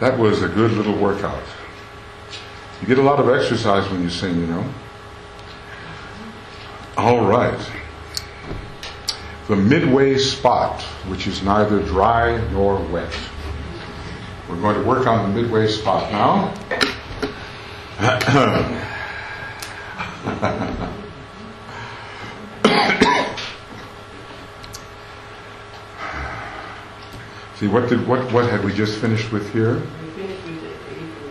That was a good little workout. You get a lot of exercise when you sing, you know. All right. The midway spot, which is neither dry nor wet. We're going to work on the midway spot now. See, what had we just finished with here?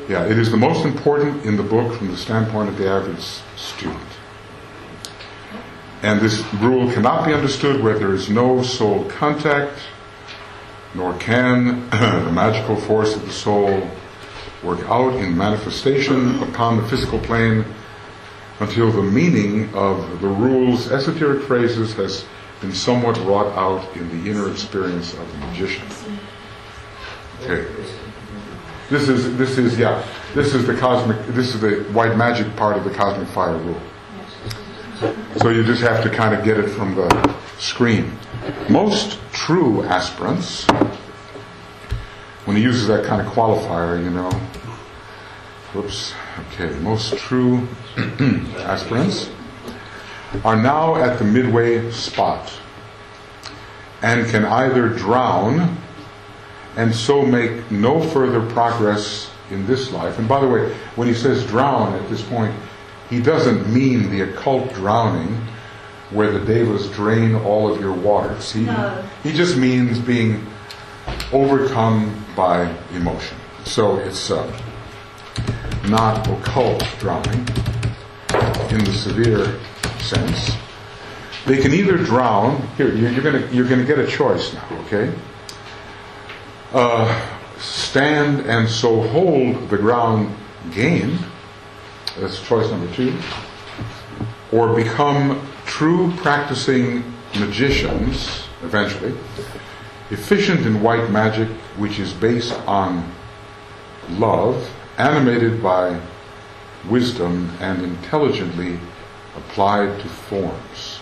Yeah, it is the most important in the book from the standpoint of the average student. And this rule cannot be understood where there is no soul contact, nor can the magical force of the soul work out in manifestation upon the physical plane until the meaning of the rule's esoteric phrases has been somewhat wrought out in the inner experience of the magician. Okay. This is the white magic part of the cosmic fire rule. So you just have to kind of get it from the screen. Most true aspirants, when he uses that kind of qualifier, you know, most true aspirants are now at the midway spot and can either drown and so make no further progress in this life. And by the way, when he says drown at this point, he doesn't mean the occult drowning where the devas drain all of your waters. He just means being overcome by emotion. So it's not occult drowning in the severe sense. They can either drown. Here, you're gonna get a choice now. Okay. Stand and so hold the ground gained. That's choice number 2. Or become true practicing magicians, eventually, efficient in white magic, which is based on love, animated by wisdom, and intelligently applied to forms.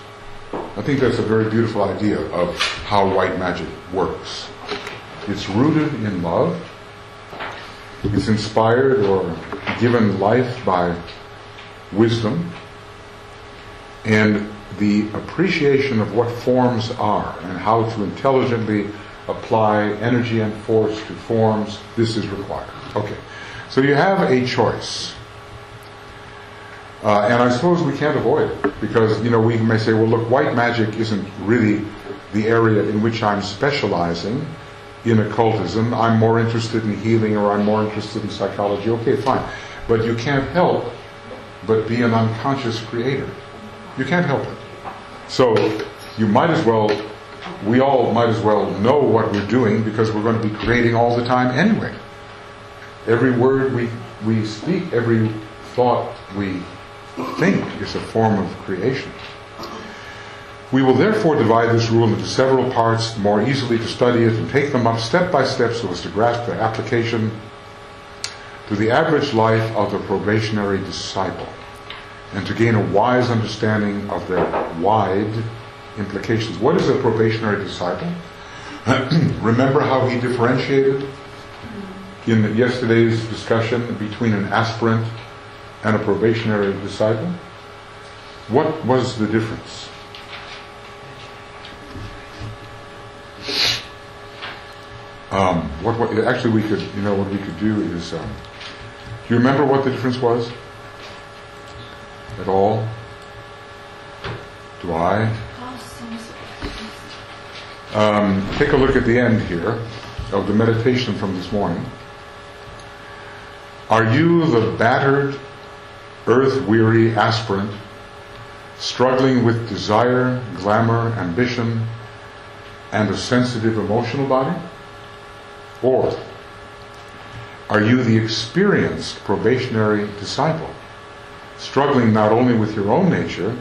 I think that's a very beautiful idea of how white magic works. It's rooted in love. It's inspired or given life by wisdom and the appreciation of what forms are and how to intelligently apply energy and force to forms. This is required. Okay, so you have a choice. And I suppose we can't avoid it because, you know, we may say, well, look, white magic isn't really the area in which I'm specializing in occultism. I'm more interested in healing, or I'm more interested in psychology. Okay, fine. But you can't help but be an unconscious creator. You can't help it. So you might as well, we all might as well know what we're doing because we're going to be creating all the time anyway. Every word we speak, every thought we think is a form of creation. We will therefore divide this rule into several parts, more easily to study it and take them up step by step so as to grasp their application to the average life of the probationary disciple and to gain a wise understanding of their wide implications. What is a probationary disciple? Remember how he differentiated in yesterday's discussion between an aspirant and a probationary disciple? What was the difference? Actually, we could, you know, what we could do is, do you remember what the difference was? At all? Do I? Take a look at the end here of the meditation from this morning. Are you the battered, earth-weary aspirant, struggling with desire, glamour, ambition, and a sensitive emotional body? Or are you the experienced probationary disciple, struggling not only with your own nature,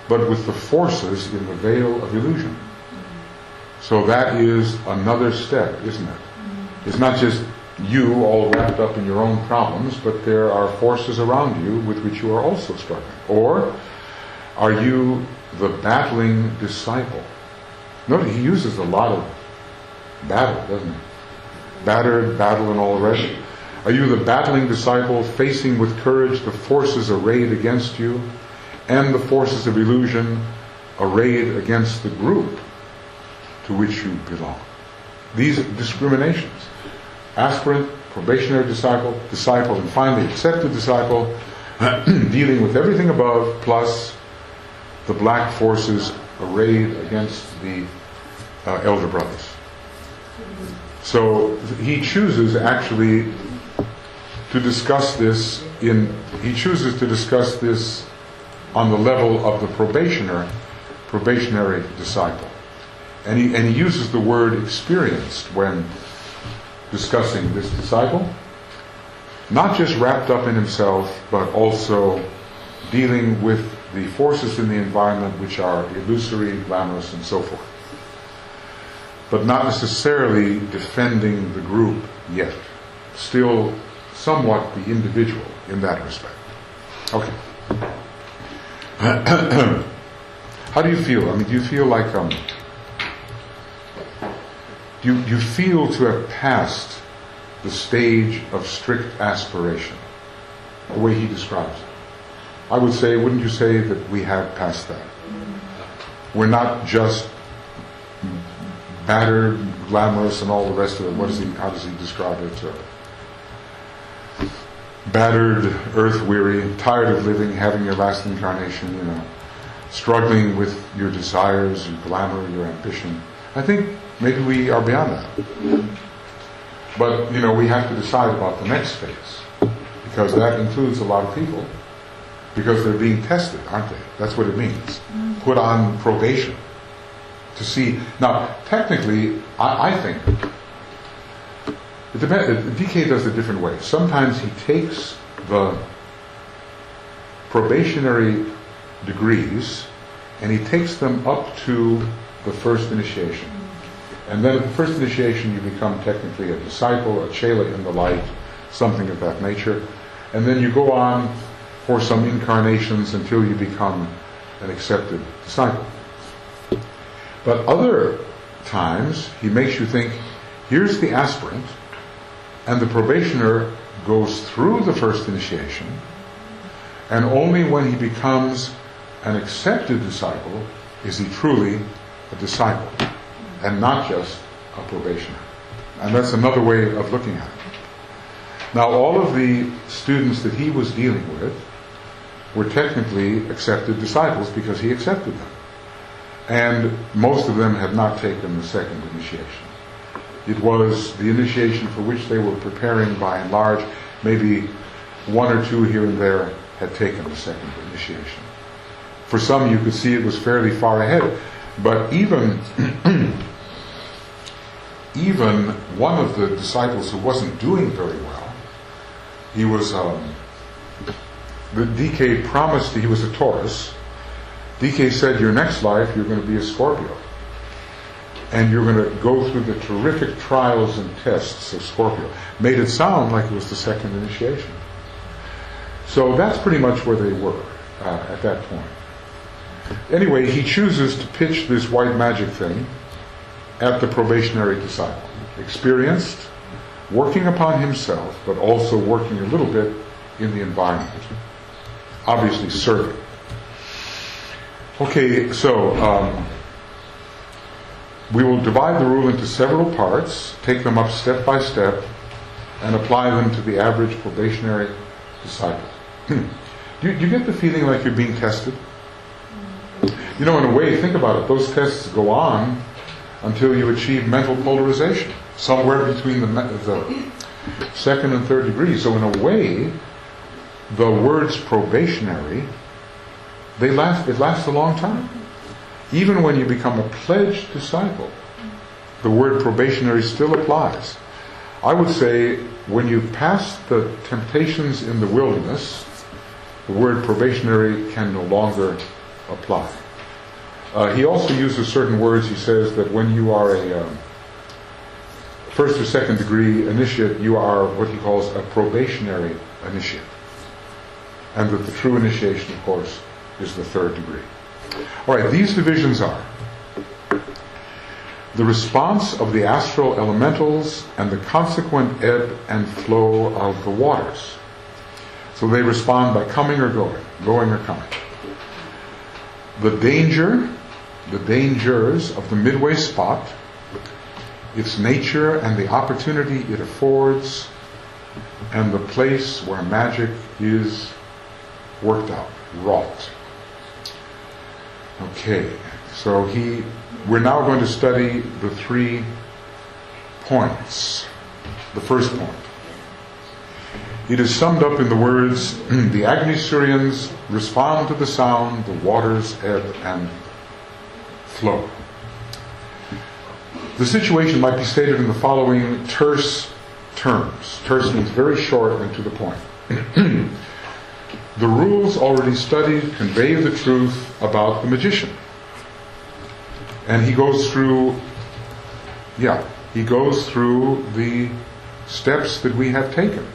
but with the forces in the veil of illusion? So that is another step, isn't it? It's not just you all wrapped up in your own problems, but there are forces around you with which you are also struggling. Or are you the battling disciple? Note he uses a lot of battle, doesn't it? Battered, battle, and all the rest. Are you the battling disciple, facing with courage the forces arrayed against you, and the forces of illusion arrayed against the group to which you belong? These discriminations: aspirant, probationary disciple, disciple, and finally accepted disciple, dealing with everything above, plus the black forces arrayed against the elder brothers. So he chooses actually to discuss this on the level of the probationary disciple. And he uses the word experienced when discussing this disciple, not just wrapped up in himself, but also dealing with the forces in the environment which are illusory, glamorous, and so forth. But not necessarily defending the group yet. Still somewhat the individual in that respect. Okay. How do you feel? I mean, do you feel like do you feel to have passed the stage of strict aspiration, the way he describes it? I would say, wouldn't you say that we have passed that? We're not just battered, glamorous, and all the rest of it. How does he describe it? Battered, earth-weary, tired of living, having your last incarnation, struggling with your desires, your glamour, your ambition. I think maybe we are beyond that. But, we have to decide about the next phase, because that includes a lot of people, because they're being tested, aren't they? That's what it means. Put on probation to see. Now, technically, I think it depends. DK does it different ways. Sometimes he takes the probationary degrees and he takes them up to the first initiation. And then at the first initiation you become technically a disciple, a chela in the light, something of that nature. And then you go on for some incarnations until you become an accepted disciple. But other times he makes you think, here's the aspirant, and the probationer goes through the first initiation, and only when he becomes an accepted disciple is he truly a disciple, and not just a probationer. And that's another way of looking at it. Now, all of the students that he was dealing with were technically accepted disciples because he accepted them. And most of them had not taken the second initiation. It was the initiation for which they were preparing by and large. Maybe one or two here and there had taken the second initiation. For some, you could see it was fairly far ahead. But even one of the disciples who wasn't doing very well, he was, the DK promised, he was a Taurus. DK said, your next life, you're going to be a Scorpio. And you're going to go through the terrific trials and tests of Scorpio. Made it sound like it was the second initiation. So that's pretty much where they were at that point. Anyway, he chooses to pitch this white magic thing at the probationary disciple. Experienced, working upon himself, but also working a little bit in the environment. Obviously serving. Okay, so we will divide the rule into several parts, take them up step by step, and apply them to the average probationary disciple. Do you get the feeling like you're being tested? In a way, think about it. Those tests go on until you achieve mental polarization, somewhere between the second and third degree. So in a way, the words probationary, it lasts a long time. Even when you become a pledged disciple, the word probationary still applies. I would say when you pass the temptations in the wilderness, the word probationary can no longer apply. He also uses certain words. He says that when you are a first or second degree initiate, you are what he calls a probationary initiate. And that the true initiation, of course, is the third degree. All right, these divisions are: the response of the astral elementals and the consequent ebb and flow of the waters. So they respond by coming or going or coming. The dangers of the midway spot, its nature and the opportunity it affords, and the place where magic is worked out, wrought. Okay, so we're now going to study the 3 points. The first point. It is summed up in the words, the Agni-Suryans respond to the sound, the waters ebb and flow. The situation might be stated in the following terse terms. Terse means very short and to the point. The rules already studied convey the truth about the magician. And he goes through the steps that we have taken.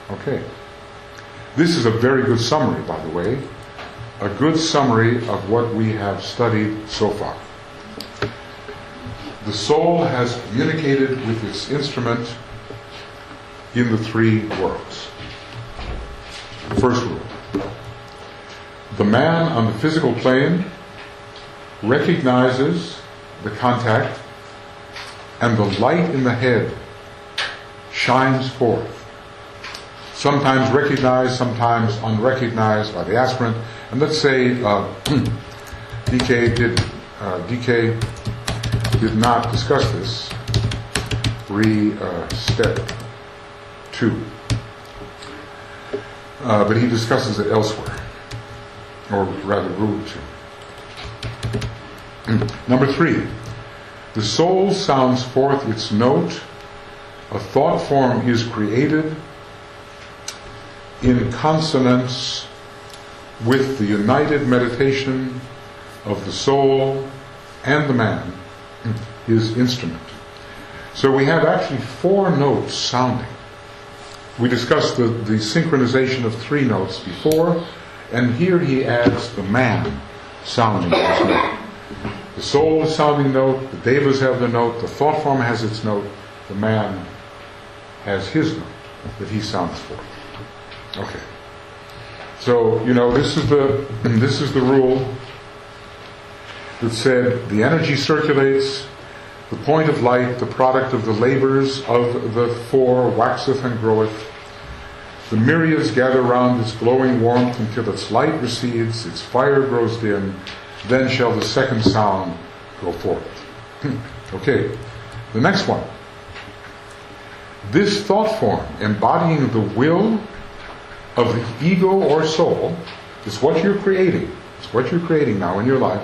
Okay. This is a very good summary, by the way. A good summary of what we have studied so far. The soul has communicated with its instrument in the 3 worlds. First rule. The man on the physical plane recognizes the contact, and the light in the head shines forth. Sometimes recognized, sometimes unrecognized by the aspirant. And let's say DK did not discuss this. Step 2. But he discusses it elsewhere. Or rather, rule 2. Number 3. The soul sounds forth its note. A thought form is created in consonance with the united meditation of the soul and the man, his instrument. So we have actually 4 notes sounding. We discussed the synchronization of 3 notes before, and here he adds the man sounding his note. The soul is sounding note, the devas have the note, the thought form has its note, the man has his note that he sounds forth. Okay. So, this is the rule that said the energy circulates, the point of light, the product of the labors of the 4 waxeth and groweth. The myriads gather round its glowing warmth until its light recedes, its fire grows dim, then shall the second sound go forth. Okay, the next one. This thought form, embodying the will of the ego or soul, is what you're creating. It's what you're creating now in your life.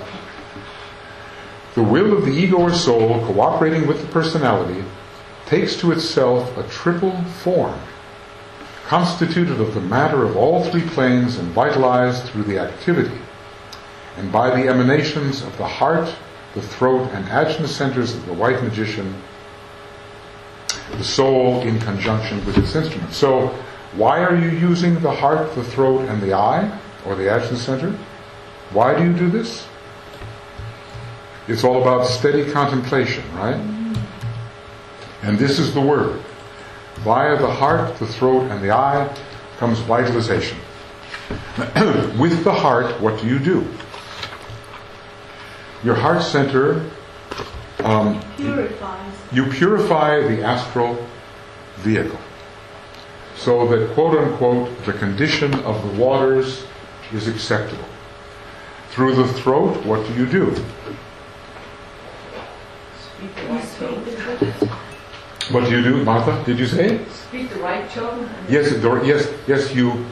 The will of the ego or soul, cooperating with the personality, takes to itself a triple form, constituted of the matter of all 3 planes and vitalized through the activity, and by the emanations of the heart, the throat, and ajna centers of the white magician, the soul in conjunction with its instrument. So, why are you using the heart, the throat, and the eye, or the ajna center? Why do you do this? It's all about steady contemplation, right? And this is the word. Via the heart, the throat, and the eye comes vitalization. With the heart, what do? Your heart center, you purify the astral vehicle, so that, quote unquote, the condition of the waters is acceptable. Through the throat, what do? What do you do, Martha? Did you say? Speak the right tone. Yes, you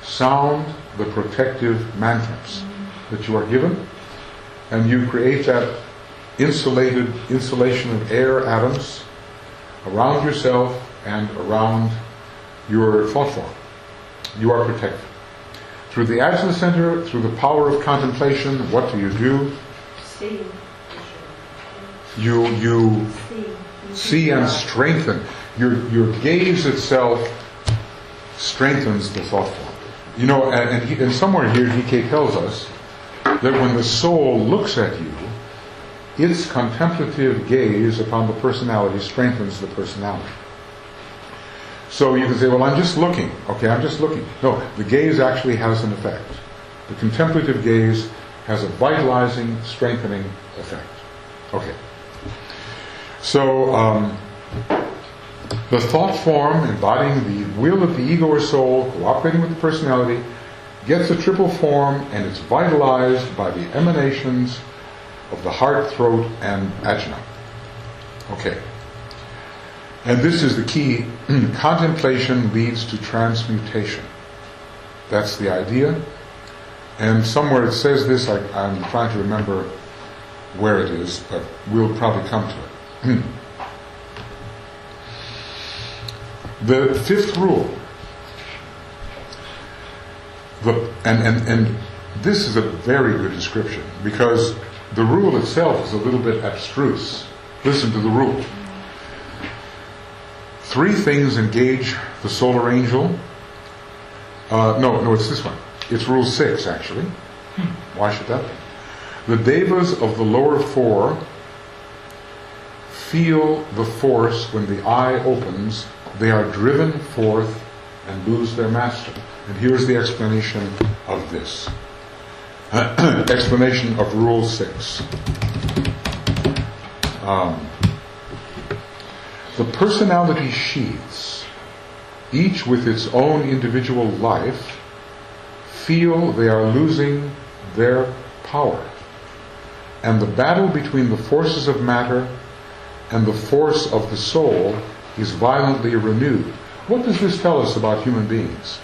sound the protective mantras that you are given, and you create that insulation of air atoms around yourself and around your thought form. You are protected. Through the ajna center, through the power of contemplation, what do? See. You see and strengthen. Your gaze itself strengthens the thought form. And somewhere here, DK tells us that when the soul looks at you, its contemplative gaze upon the personality strengthens the personality. So you can say, well, I'm just looking. Okay, I'm just looking. No, the gaze actually has an effect. The contemplative gaze has a vitalizing, strengthening effect. Okay. So, the thought form embodying the will of the ego or soul, cooperating with the personality, gets a triple form, and it's vitalized by the emanations of the heart, throat, and ajna. Okay. And this is the key. Contemplation leads to transmutation. That's the idea. And somewhere it says this, I'm trying to remember where it is, but we'll probably come to it. The fifth rule, and this is a very good description, because the rule itself is a little bit abstruse. Listen to the rule. 3 things engage the solar angel. No, it's this one. It's rule 6, actually. Why should that be? The devas of the lower 4 feel the force when the eye opens. They are driven forth and lose their master. And here's the explanation of this. Explanation of rule 6. The personality sheaths, each with its own individual life, feel they are losing their power. And the battle between the forces of matter and the force of the soul is violently renewed. What does this tell us about human beings?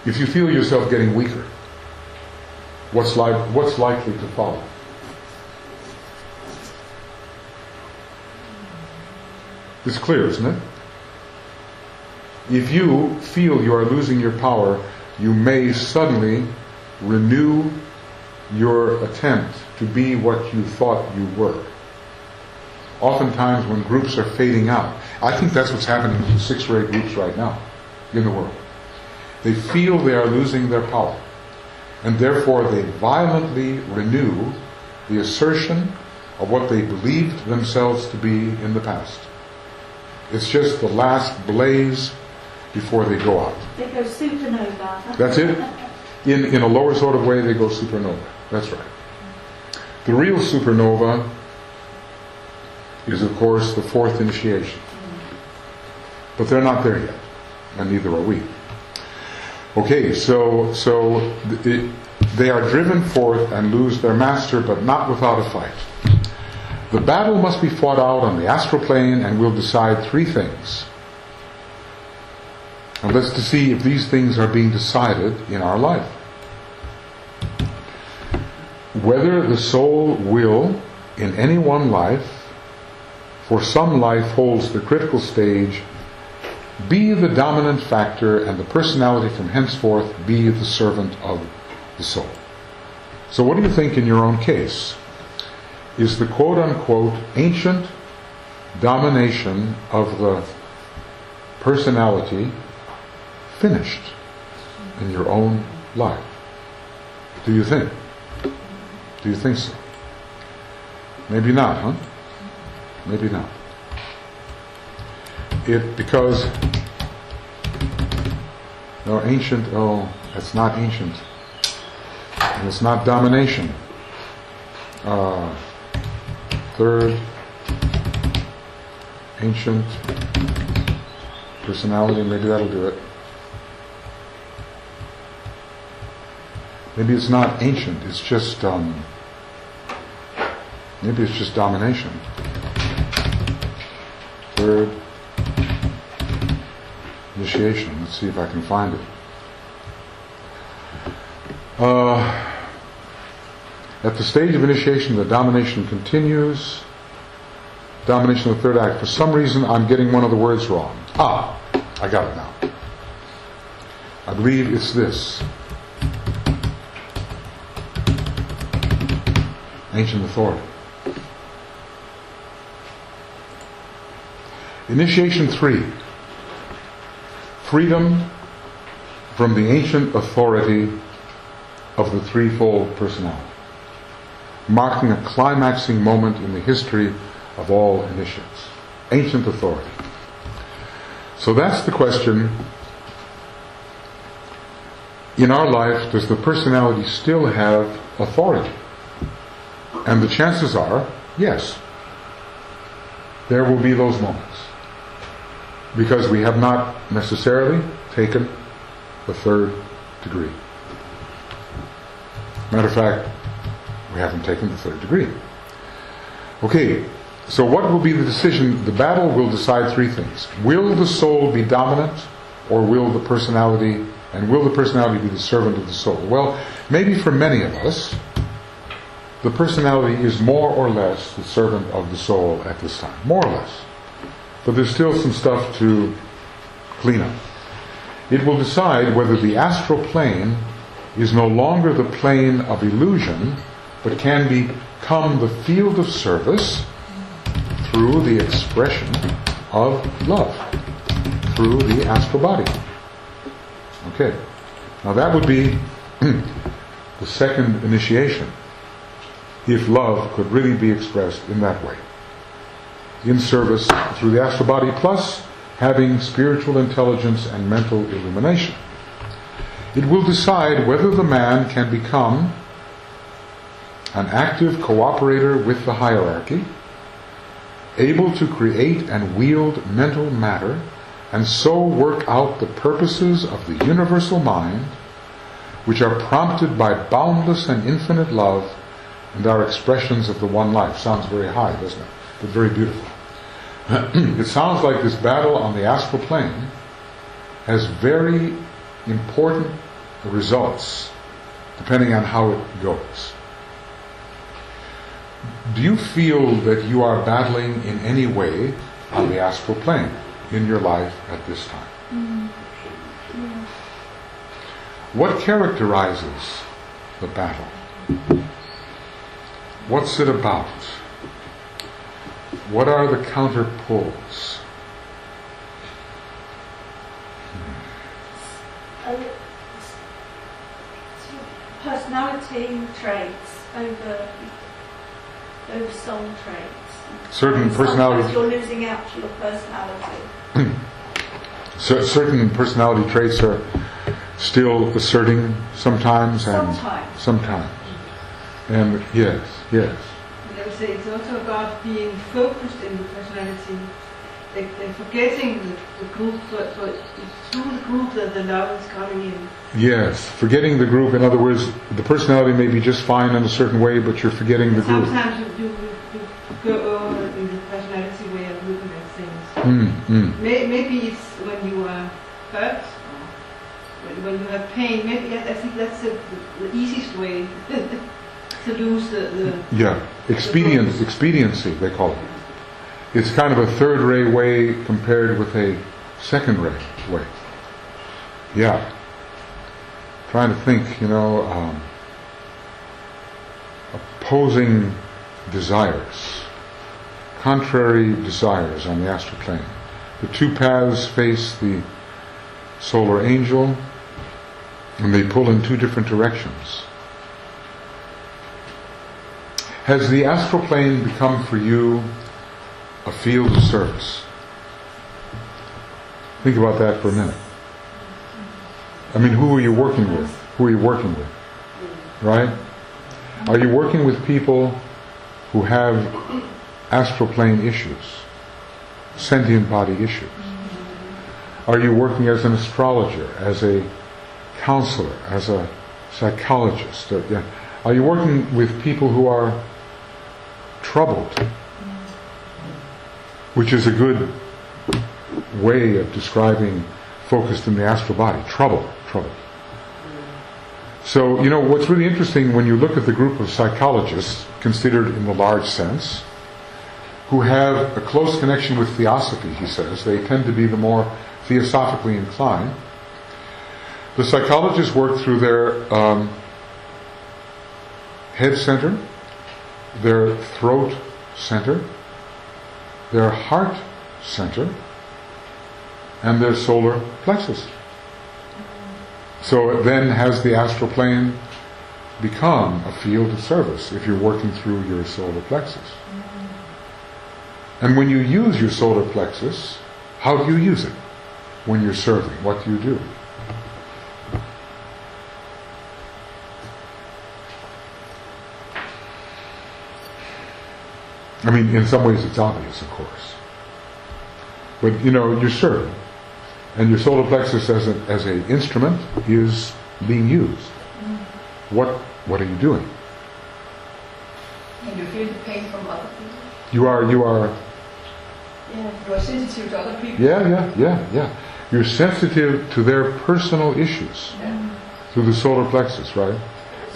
If you feel yourself getting weaker, what's likely to follow? It's clear, isn't it? If you feel you are losing your power, you may suddenly renew your attempt to be what you thought you were. Oftentimes when groups are fading out, I think that's what's happening to 6 or 8 groups right now in the world. They feel they are losing their power, and therefore they violently renew the assertion of what they believed themselves to be in the past. It's just the last blaze before they go out. They go supernova. That's it. In a lower sort of way, they go supernova. That's right. The real supernova is, of course, the 4th initiation. But they're not there yet, and neither are we. Okay, so they are driven forth and lose their master, but not without a fight. The battle must be fought out on the astral plane, and we'll decide 3 things. And let's to see if these things are being decided in our life. Whether the soul will, in any one life, for some life holds the critical stage, be the dominant factor, and the personality from henceforth be the servant of the soul. So what do you think in your own case? Is the quote-unquote ancient domination of the personality finished in your own life? Do you think? Do you think so? Maybe not, huh? Maybe not. Because no, ancient, it's not ancient. And it's not domination. Third, ancient personality, maybe that'll do it. Maybe it's not ancient, it's just, maybe it's just domination. Third, initiation. Let's see if I can find it. At the stage of initiation, the domination continues. Domination of the 3rd act. For some reason, I'm getting one of the words wrong. I got it now. I believe it's this. Ancient authority. Initiation 3. Freedom from the ancient authority of the threefold personality, marking a climaxing moment in the history of all initiates. Ancient authority. So that's the question. In our life, does the personality still have authority? And the chances are, yes. There will be those moments. Because we have not necessarily taken the third degree. Matter of fact, we haven't taken the third degree. Okay, so what will be the decision? The battle will decide three things. Will the soul be dominant, or will the personality be the servant of the soul? Well, maybe for many of us, the personality is more or less the servant of the soul at this time. More or less. But there's still some stuff to clean up. It will decide whether the astral plane is no longer the plane of illusion, but can become the field of service through the expression of love, through the astral body. Okay. Now that would be the second initiation, if love could really be expressed in that way. In service through the astral body, plus having spiritual intelligence and mental illumination. It will decide whether the man can become an active cooperator with the hierarchy, able to create and wield mental matter, and so work out the purposes of the universal mind, which are prompted by boundless and infinite love and are expressions of the one life. Sounds very high, doesn't it? But very beautiful. It sounds like this battle on the astral plane has very important results depending on how it goes. Do you feel that you are battling in any way on the astral plane in your life at this time? Yeah. What characterizes the battle? What's it about? What are the counterpoles? Personality traits over soul traits. Certain personality. Sometimes you're losing out to your personality. So certain personality traits are still asserting sometimes, and sometimes. And yes. I would say it's also about being focused in the personality and forgetting the group, so it's through the group that the love is coming in. Yes, forgetting the group. In other words, the personality may be just fine in a certain way, but you're forgetting the group. Sometimes you go over in the personality way of looking at things. Maybe it's when you are hurt, or when you have pain. Maybe I think that's the easiest way to lose the expediency they call it. It's kind of a third-ray way compared with a second-ray way. Yeah. Trying to think, opposing desires, contrary desires on the astral plane. The two paths face the solar angel, and they pull in two different directions. Has the astral plane become for you a field of service? Think about that for a minute. I mean, who are you working with? Right? Are you working with people who have astral plane issues, sentient body issues? Are you working as an astrologer, as a counselor, as a psychologist? Are you working with people who are troubled? Which is a good way of describing focused in the astral body. Trouble. So, what's really interesting when you look at the group of psychologists, considered in the large sense, who have a close connection with theosophy, he says, they tend to be the more theosophically inclined. The psychologists work through their head center, their throat center, their heart center, and their solar plexus. So it then has the astral plane become a field of service if you're working through your solar plexus. And when you use your solar plexus, how do you use it? When you're serving, what do you do? I mean, in some ways it's obvious, of course. But, you're serving. And your solar plexus as an instrument is being used. What are you doing? And you feel the pain from other people? You are... You are sensitive to other people? Yeah. You're sensitive to their personal issues through the solar plexus, right?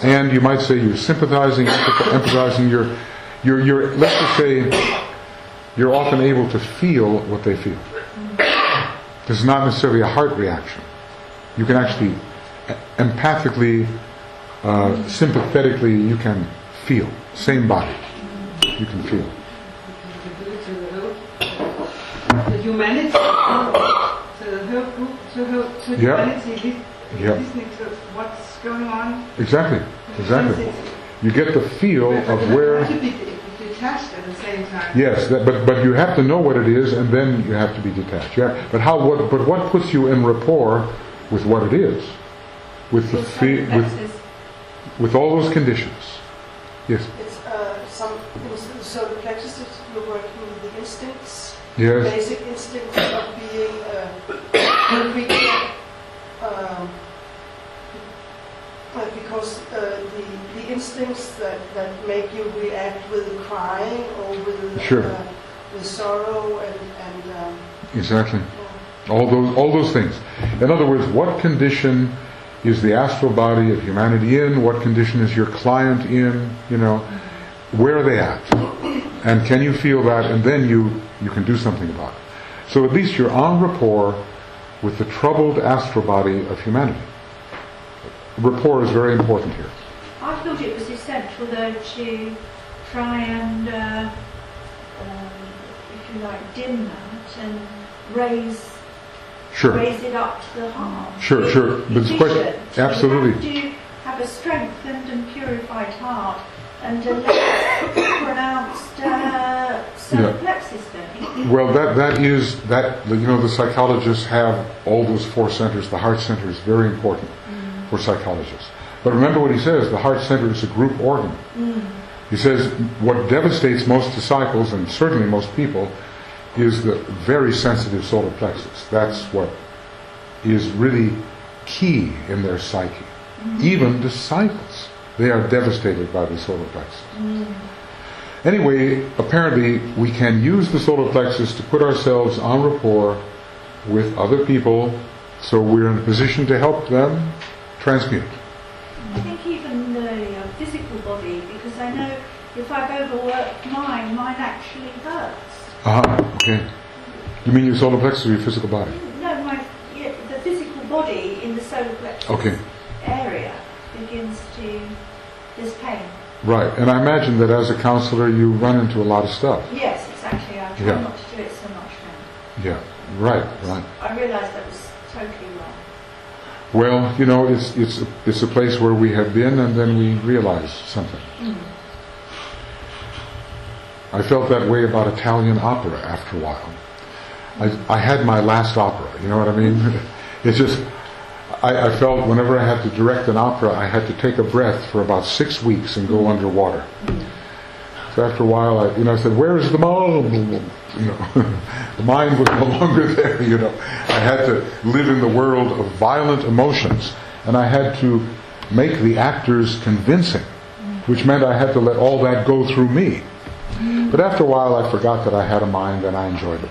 And you might say you're sympathizing, empathizing. You're let's just say, you're often able to feel what they feel. This is not necessarily a heart reaction. You can actually empathically, sympathetically, you can feel. Same body. You can feel. The humanity, to humanity, listening to what's going on. Exactly. You get the feel of where. You have to be detached at the same time. Yes, but you have to know what it is, and then you have to be detached. Yeah. But what puts you in rapport with what it is, with with all those conditions? Yes. It's the solar plexus. You're working with the instincts. Yes. Basic instincts of being a creature. Because the instincts that make you react with crying or with sorrow and exactly. All those things. In other words, what condition is the astral body of humanity in? What condition is your client in? Where are they at? And can you feel that? And then you can do something about it. So at least you're en rapport with the troubled astral body of humanity. Rapport is very important here. I thought it was essential, though, to try and, if you like, dim that and raise it up to the heart. Sure. But the question, absolutely. You have to have a strengthened and purified heart and a less pronounced solar plexus, don't you? Well, the psychologists have all those four centers. The heart center is very important for psychologists. But remember what he says, the heart center is a group organ. He says what devastates most disciples, and certainly most people, is the very sensitive solar plexus. That's what is really key in their psyche. Even disciples, they are devastated by the solar plexus. Anyway, apparently we can use the solar plexus to put ourselves en rapport with other people, so we're in a position to help them transmute. I think even the physical body, because I know if I've overworked mine actually hurts. Okay. You mean your solar plexus or your physical body? No, the physical body in the solar plexus area begins to, there's pain. Right, and I imagine that as a counselor you run into a lot of stuff. Yes, exactly. I try not to do it so much now. Yeah, right. I realised that was totally wrong. Well, it's a place where we have been, and then we realize something. I felt that way about Italian opera after a while. I had my last opera, you know what I mean? It's just, I felt whenever I had to direct an opera, I had to take a breath for about 6 weeks and go underwater. So after a while, I said, "Where is the mind?" The mind was no longer there. I had to live in the world of violent emotions, and I had to make the actors convincing, which meant I had to let all that go through me. But after a while, I forgot that I had a mind, and I enjoyed it.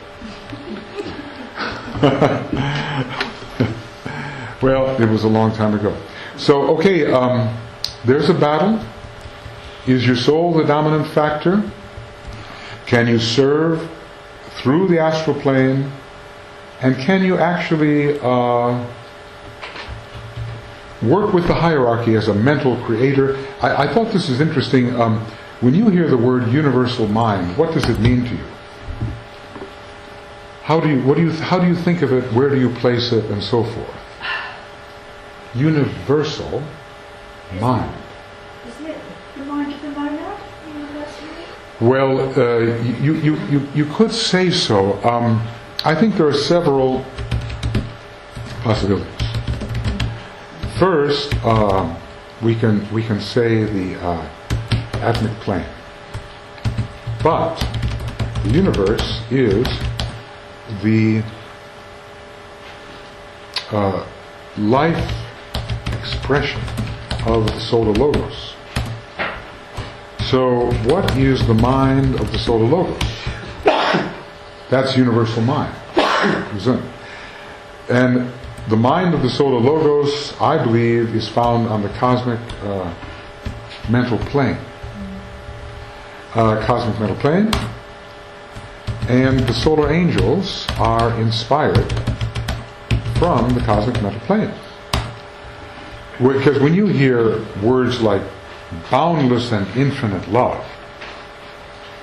Well, it was a long time ago. So, there's a battle. Is your soul the dominant factor? Can you serve through the astral plane? And can you actually work with the hierarchy as a mental creator? I thought this is interesting. When you hear the word universal mind, what does it mean to you? How do you think of it? Where do you place it, and so forth? Universal mind. the mind of the monad universally? Well, you could say so. I think there are several possibilities. First, we can say the atomic plane, but the universe is the life expression of the solar logos. So, what is the mind of the solar logos? That's universal mind, isn't it? And the mind of the solar logos, I believe, is found on the cosmic mental plane. Cosmic mental plane. And the solar angels are inspired from the cosmic mental plane. Because when you hear words like boundless and infinite love,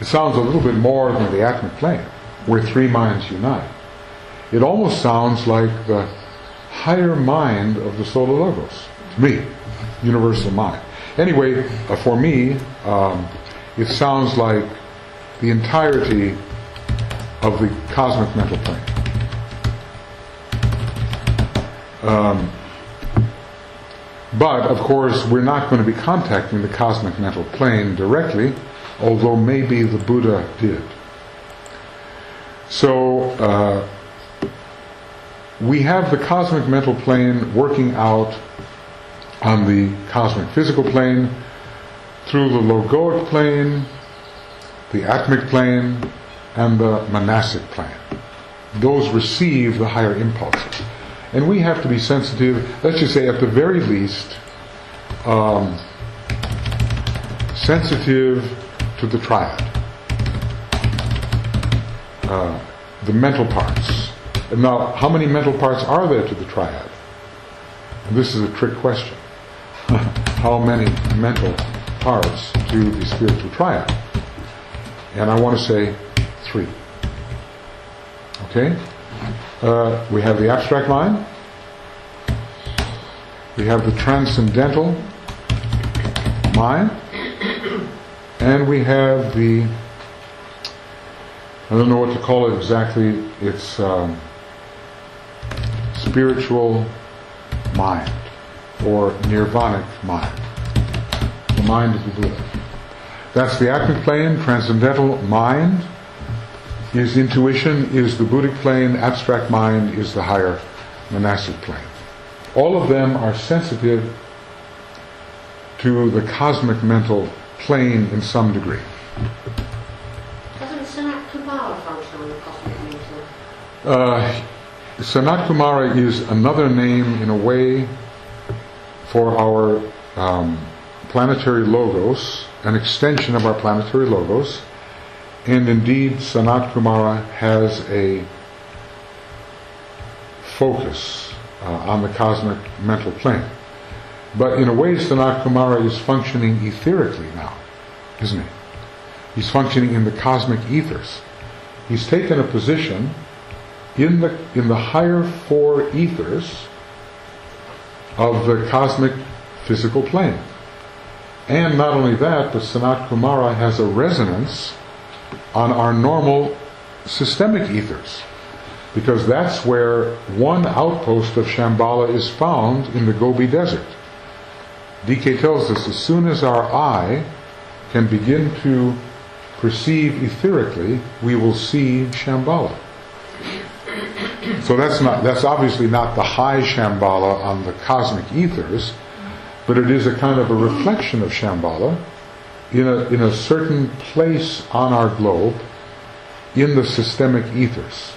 it sounds a little bit more than the atomic plane, where three minds unite. It almost sounds like the higher mind of the solar logos, to me, universal mind. Anyway, for me, it sounds like the entirety of the cosmic mental plane. But, of course, we're not going to be contacting the cosmic mental plane directly, although maybe the Buddha did. So, we have the cosmic mental plane working out on the cosmic physical plane through the logoic plane, the atomic plane, and the monastic plane. Those receive the higher impulses. And we have to be sensitive, let's just say at the very least, sensitive to the triad. The mental parts. And now, how many mental parts are there to the triad? And this is a trick question. How many mental parts to the spiritual triad? And I want to say 3. Okay? We have the abstract mind. We have the transcendental mind. And we have the, I don't know what to call it exactly, it's spiritual mind, or nirvanic mind, the mind of the Buddha. That's the atomic plane. Transcendental mind is intuition, is the Buddhic plane. Abstract mind is the higher monastic plane. All of them are sensitive to the cosmic mental plane in some degree. Doesn't Sanat Kumara function on the cosmic mental? Sanat Kumara is another name, in a way, for our planetary logos, an extension of our planetary logos. And indeed, Sanat Kumara has a focus on the cosmic mental plane. But in a way, Sanat Kumara is functioning etherically now, isn't he? He's functioning in the cosmic ethers. He's taken a position in the higher 4 ethers of the cosmic physical plane. And not only that, but Sanat Kumara has a resonance on our normal systemic ethers, because that's where one outpost of Shambhala is found, in the Gobi Desert. DK tells us, as soon as our eye can begin to perceive etherically, we will see Shambhala. So that's obviously not the high Shambhala on the cosmic ethers, but it is a kind of a reflection of Shambhala in a certain place on our globe in the systemic ethers.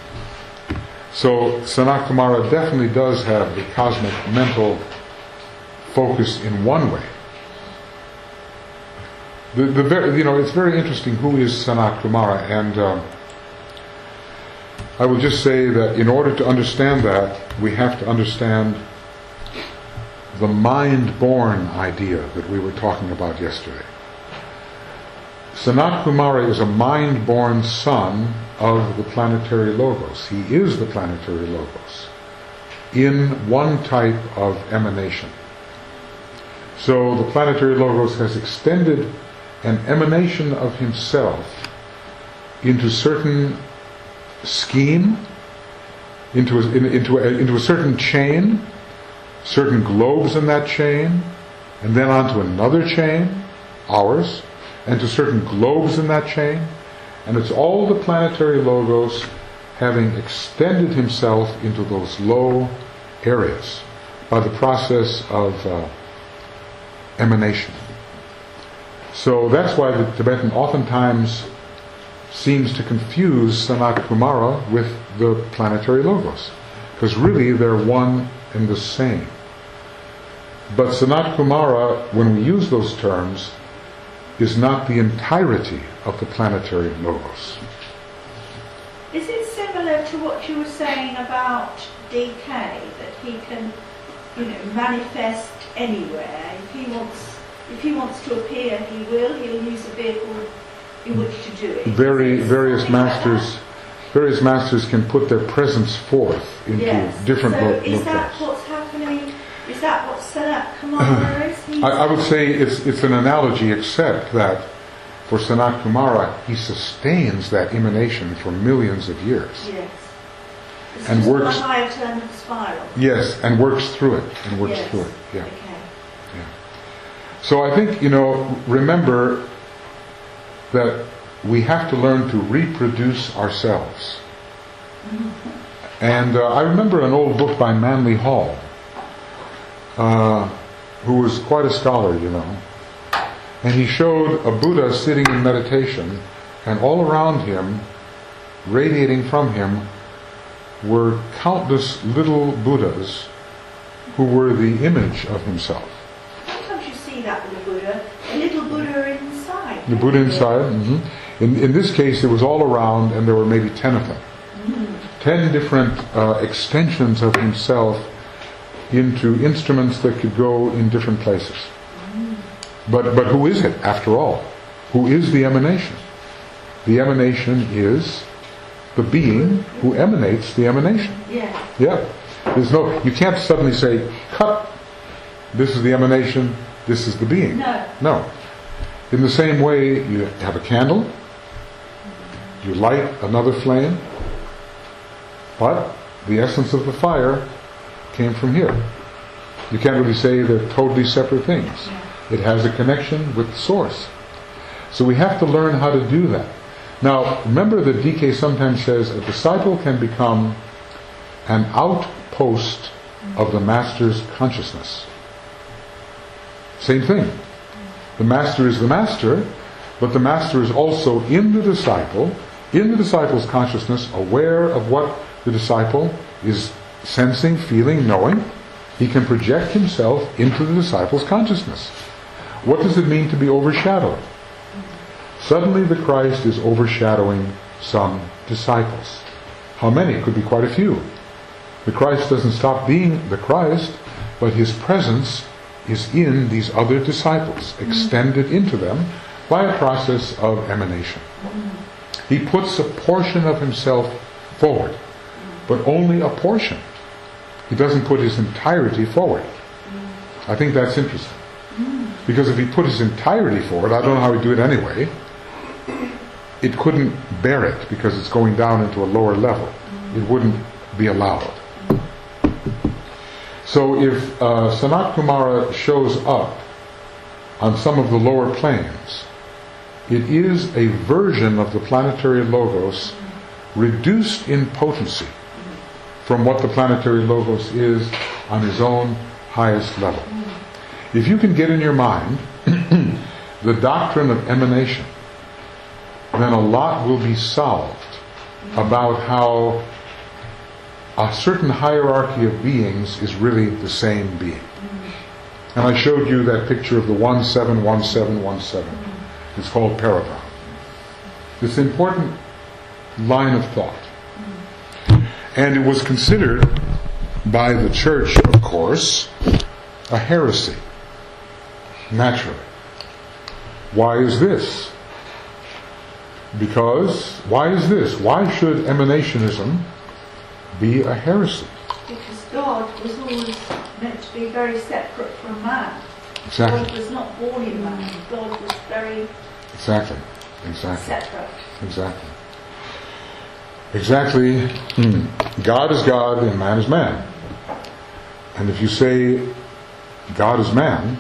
So Sanat Kumara definitely does have the cosmic mental focus in one way. It's very interesting who is Sanat Kumara, and I will just say that in order to understand that, we have to understand the mind-born idea that we were talking about yesterday. Sanat Kumara is a mind-born son of the planetary logos. He is the planetary logos in one type of emanation. So the planetary logos has extended an emanation of himself into certain scheme, into a certain chain, certain globes in that chain, and then onto another chain, ours, and to certain globes in that chain. And it's all the planetary logos having extended himself into those low areas by the process of emanation. So that's why the Tibetan oftentimes seems to confuse Sanat Kumara with the planetary logos, because really they're one and the same. But Sanat Kumara, when we use those terms, is not the entirety of the planetary logos. Is it similar to what you were saying about DK, that he can, manifest anywhere? If he wants to appear, he will. He'll use a vehicle in which to do it. Various masters can put their presence forth into different locales. Is that what's happening? Is that what Sanat Kumara is? I would say it's an analogy, except that for Sanat Kumara, he sustains that emanation for millions of years. Yes. It's and just works. On a higher turn of the spiral. Yes, and works through it. Yes. Yeah. Okay. Yeah. So I think, remember that we have to learn to reproduce ourselves. Mm-hmm. And I remember an old book by Manly Hall, who was quite a scholar, and he showed a Buddha sitting in meditation, and all around him, radiating from him, were countless little Buddhas who were the image of himself. Sometimes you see that with a Buddha, a little Buddha inside. The Buddha inside. Mm-hmm. In this case, it was all around, and there were maybe 10 of them. Mm-hmm. 10 different extensions of himself into instruments that could go in different places. But who is it, after all? Who is the emanation? The emanation is the being who emanates the emanation. Yeah. You can't suddenly say, cut, this is the emanation, this is the being. No. In the same way, you have a candle, you light another flame, but the essence of the fire came from here. You can't really say they're totally separate things. It has a connection with the source. So we have to learn how to do that. Now, remember that DK sometimes says a disciple can become an outpost of the master's consciousness. Same thing. The master is the master, but the master is also in the disciple's consciousness, aware of what the disciple is sensing, feeling, knowing. He can project himself into the disciple's consciousness. What does it mean to be overshadowed? Suddenly the Christ is overshadowing some disciples. How many? It could be quite a few. The Christ doesn't stop being the Christ, but his presence is in these other disciples, extended into them by a process of emanation. He puts a portion of himself forward, but only a portion. He doesn't put his entirety forward. I think that's interesting. Because if he put his entirety forward, I don't know how he'd do it anyway, it couldn't bear it because it's going down into a lower level. It wouldn't be allowed. So if Sanat Kumara shows up on some of the lower planes, it is a version of the planetary logos reduced in potency from what the planetary logos is on his own highest level. If you can get in your mind the doctrine of emanation, then a lot will be solved about how a certain hierarchy of beings is really the same being. And I showed you that picture of the 171717. It's called paragraph. It's an important line of thought. And it was considered by the church, of course, a heresy. Naturally. Why is this? Why should emanationism be a heresy? Because God was always meant to be very separate from man. Exactly. God was not born in man. God was very Exactly. separate. Exactly. God is God and man is man. And if you say God is man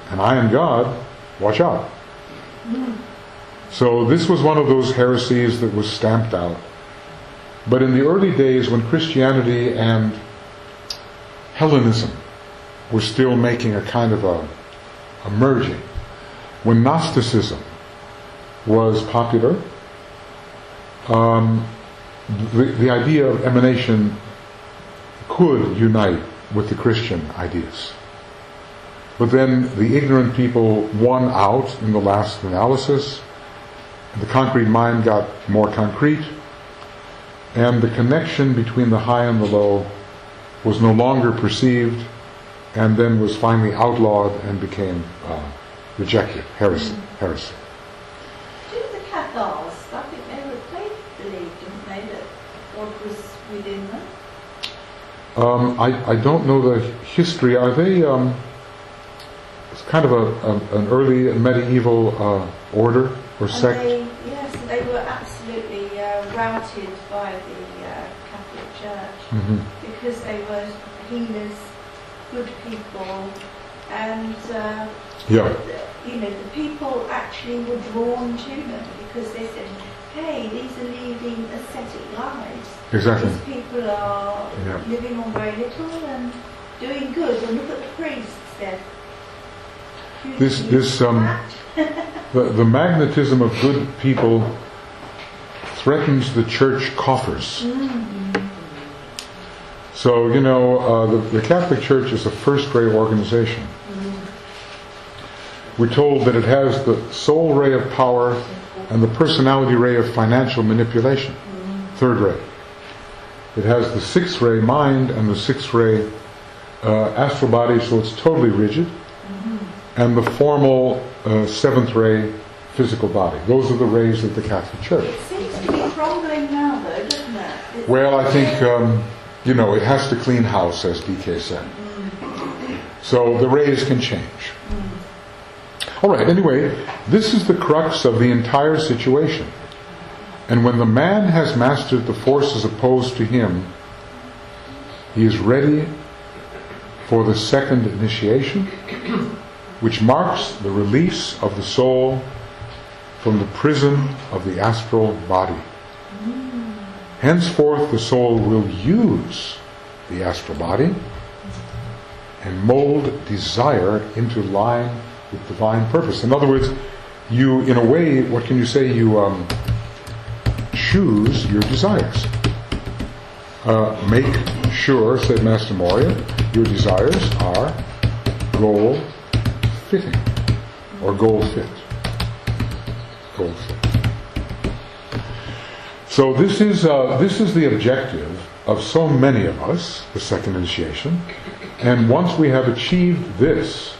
and I am God, watch out. So this was one of those heresies that was stamped out. But in the early days when Christianity and Hellenism were still making a kind of a merging, when Gnosticism was popular, the idea of emanation could unite with the Christian ideas. But then the ignorant people won out in the last analysis. The concrete mind got more concrete, and the connection between the high and the low was no longer perceived, and then was finally outlawed and became rejected, heresy. Didn't the Cathars, I think they believed, didn't they, that God was within them? I don't know the history. Are they? It's kind of an early medieval order or sect. Yes, they were absolutely routed by the Catholic Church because they were healers, good people, and the people actually were drawn to them because they said, "Hey, these are leading ascetic lives. Exactly. These people are living on very little and doing good. And look at the priests there." The magnetism of good people threatens the church coffers. So the Catholic Church is a first-rate organization. We're told that it has the soul ray of power and the personality ray of financial manipulation. Third ray. It has the sixth ray mind and the sixth ray astral body, so it's totally rigid. And the formal seventh ray physical body. Those are the rays of the Catholic Church. It seems to be crumbling now, though, doesn't it? Well, I think, it has to clean house, as DK said. So the rays can change. All right, anyway, this is the crux of the entire situation. And when the man has mastered the forces opposed to him, he is ready for the second initiation, which marks the release of the soul from the prison of the astral body. Henceforth, the soul will use the astral body and mold desire into line with divine purpose. In other words, you, in a way, what can you say? You choose your desires. Make sure, said Master Moria, your desires are goal fitting or goal fit. Goal fit. So this is the objective of so many of us, the second initiation. And once we have achieved this,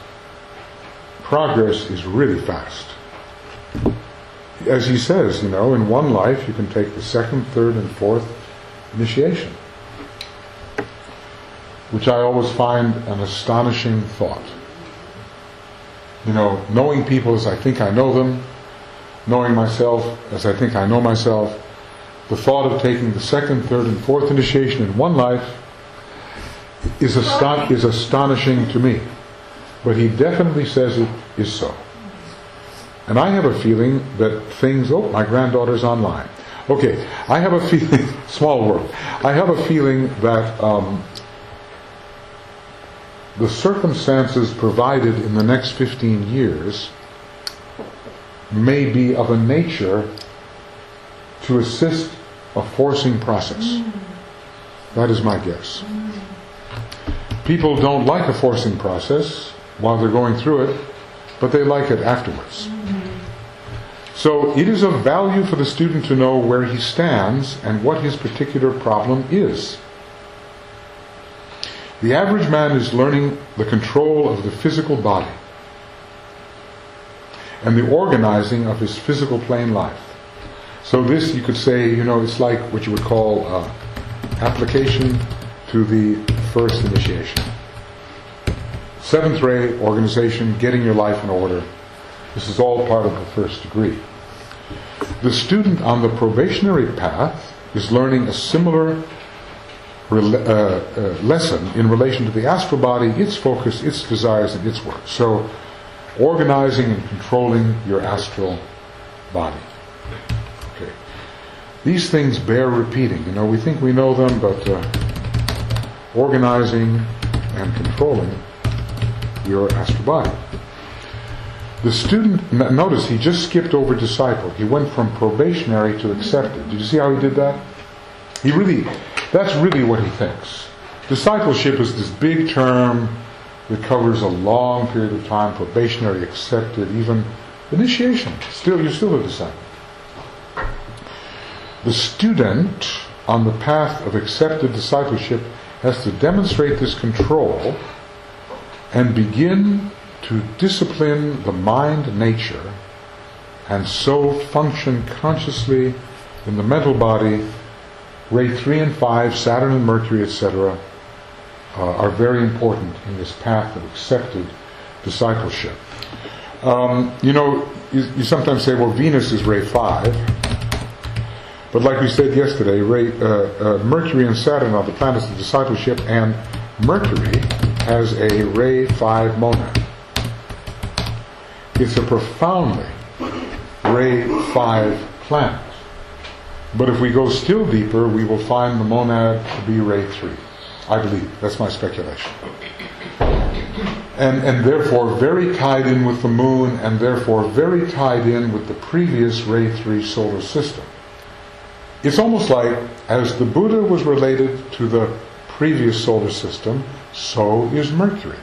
progress is really fast. As he says, in one life you can take the second, third, and fourth initiation, which I always find an astonishing thought. Knowing people as I think I know them, knowing myself as I think I know myself, the thought of taking the second, third, and fourth initiation in one life is astonishing to me. But he definitely says it is so. And I have a feeling that my granddaughter's online. Okay, I have a feeling, small world, I have a feeling that the circumstances provided in the next 15 years may be of a nature to assist a forcing process. That is my guess. People don't like a forcing process while they're going through it, but they like it afterwards. So it is of value for the student to know where he stands and what his particular problem is. The average man is learning the control of the physical body and the organizing of his physical plane life. So this, you could say, it's like what you would call application to the first initiation. Seventh ray, organization, getting your life in order. This is all part of the first degree. The student on the probationary path is learning a similar lesson in relation to the astral body, its focus, its desires, and its work. So, organizing and controlling your astral body. Okay. These things bear repeating. We think we know them, but organizing and controlling your astral body. The student, notice he just skipped over disciple. He went from probationary to accepted. Did you see how he did that? That's really what he thinks. Discipleship is this big term that covers a long period of time, probationary, accepted, even initiation. You're still a disciple. The student on the path of accepted discipleship has to demonstrate this control and begin to discipline the mind nature and so function consciously in the mental body. Ray 3 and 5, Saturn and Mercury, etc., are very important in this path of accepted discipleship. You sometimes say, well, Venus is Ray 5. But like we said yesterday, Mercury and Saturn are the planets of discipleship, and Mercury has a Ray 5 monad. It's a profoundly Ray 5 planet. But if we go still deeper, we will find the monad to be Ray 3. I believe. That's my speculation. And therefore very tied in with the moon, and therefore very tied in with the previous Ray 3 solar system. It's almost like, as the Buddha was related to the previous solar system, so is Mercury.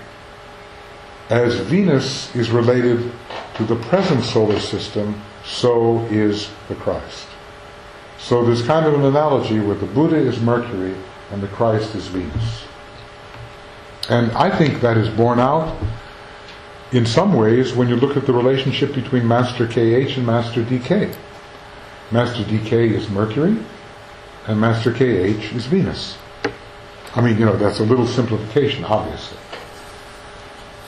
As Venus is related to the present solar system, so is the Christ. So there's kind of an analogy where the Buddha is Mercury and the Christ is Venus. And I think that is borne out in some ways when you look at the relationship between Master KH and Master DK. Master DK is Mercury and Master KH is Venus. That's a little simplification, obviously.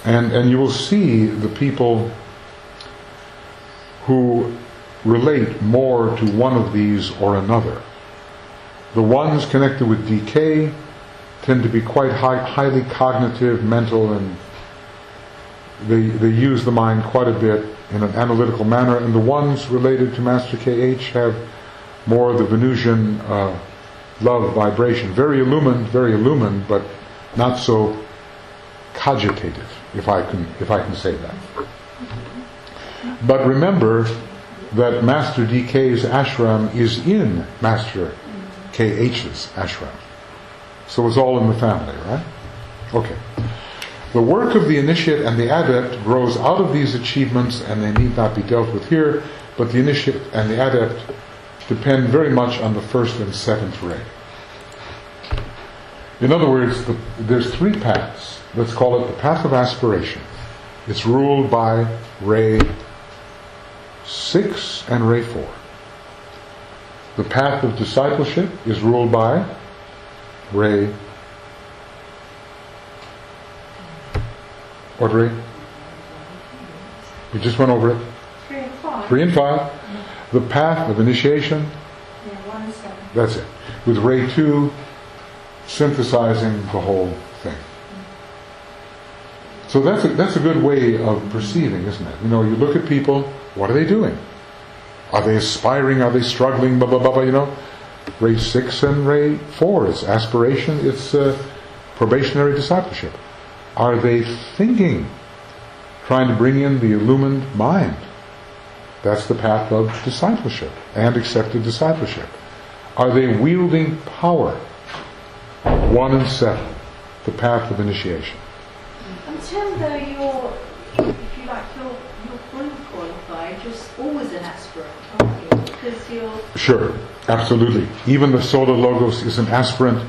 And you will see the people who relate more to one of these or another. The ones connected with DK tend to be quite highly cognitive, mental, and they use the mind quite a bit in an analytical manner. And the ones related to Master KH have more of the Venusian love vibration. Very illumined, but not so cogitative, if I can say that. But remember that Master DK's ashram is in Master KH's ashram. So it's all in the family, right? Okay. The work of the initiate and the adept grows out of these achievements, and they need not be dealt with here, but the initiate and the adept depend very much on the first and seventh ray. In other words, there's three paths. Let's call it the path of aspiration. It's ruled by Ray 6 and Ray 4. The path of discipleship is ruled by Ray. What Ray? We just went over it. 3 and 5. 3 and 5. The path of initiation. Yeah, 1 and 7. That's it. With Ray 2 synthesizing the whole thing. So that's a good way of perceiving, isn't it? You look at people, what are they doing? Are they aspiring? Are they struggling? Blah, blah, blah, blah, Ray 6 and Ray 4, it's aspiration, it's probationary discipleship. Are they thinking? Trying to bring in the illumined mind. That's the path of discipleship and accepted discipleship. Are they wielding power? 1 and 7, the path of initiation. Until though you're fully qualified, you're always an aspirant, aren't you? Because you're... Sure, absolutely. Even the solar logos is an aspirant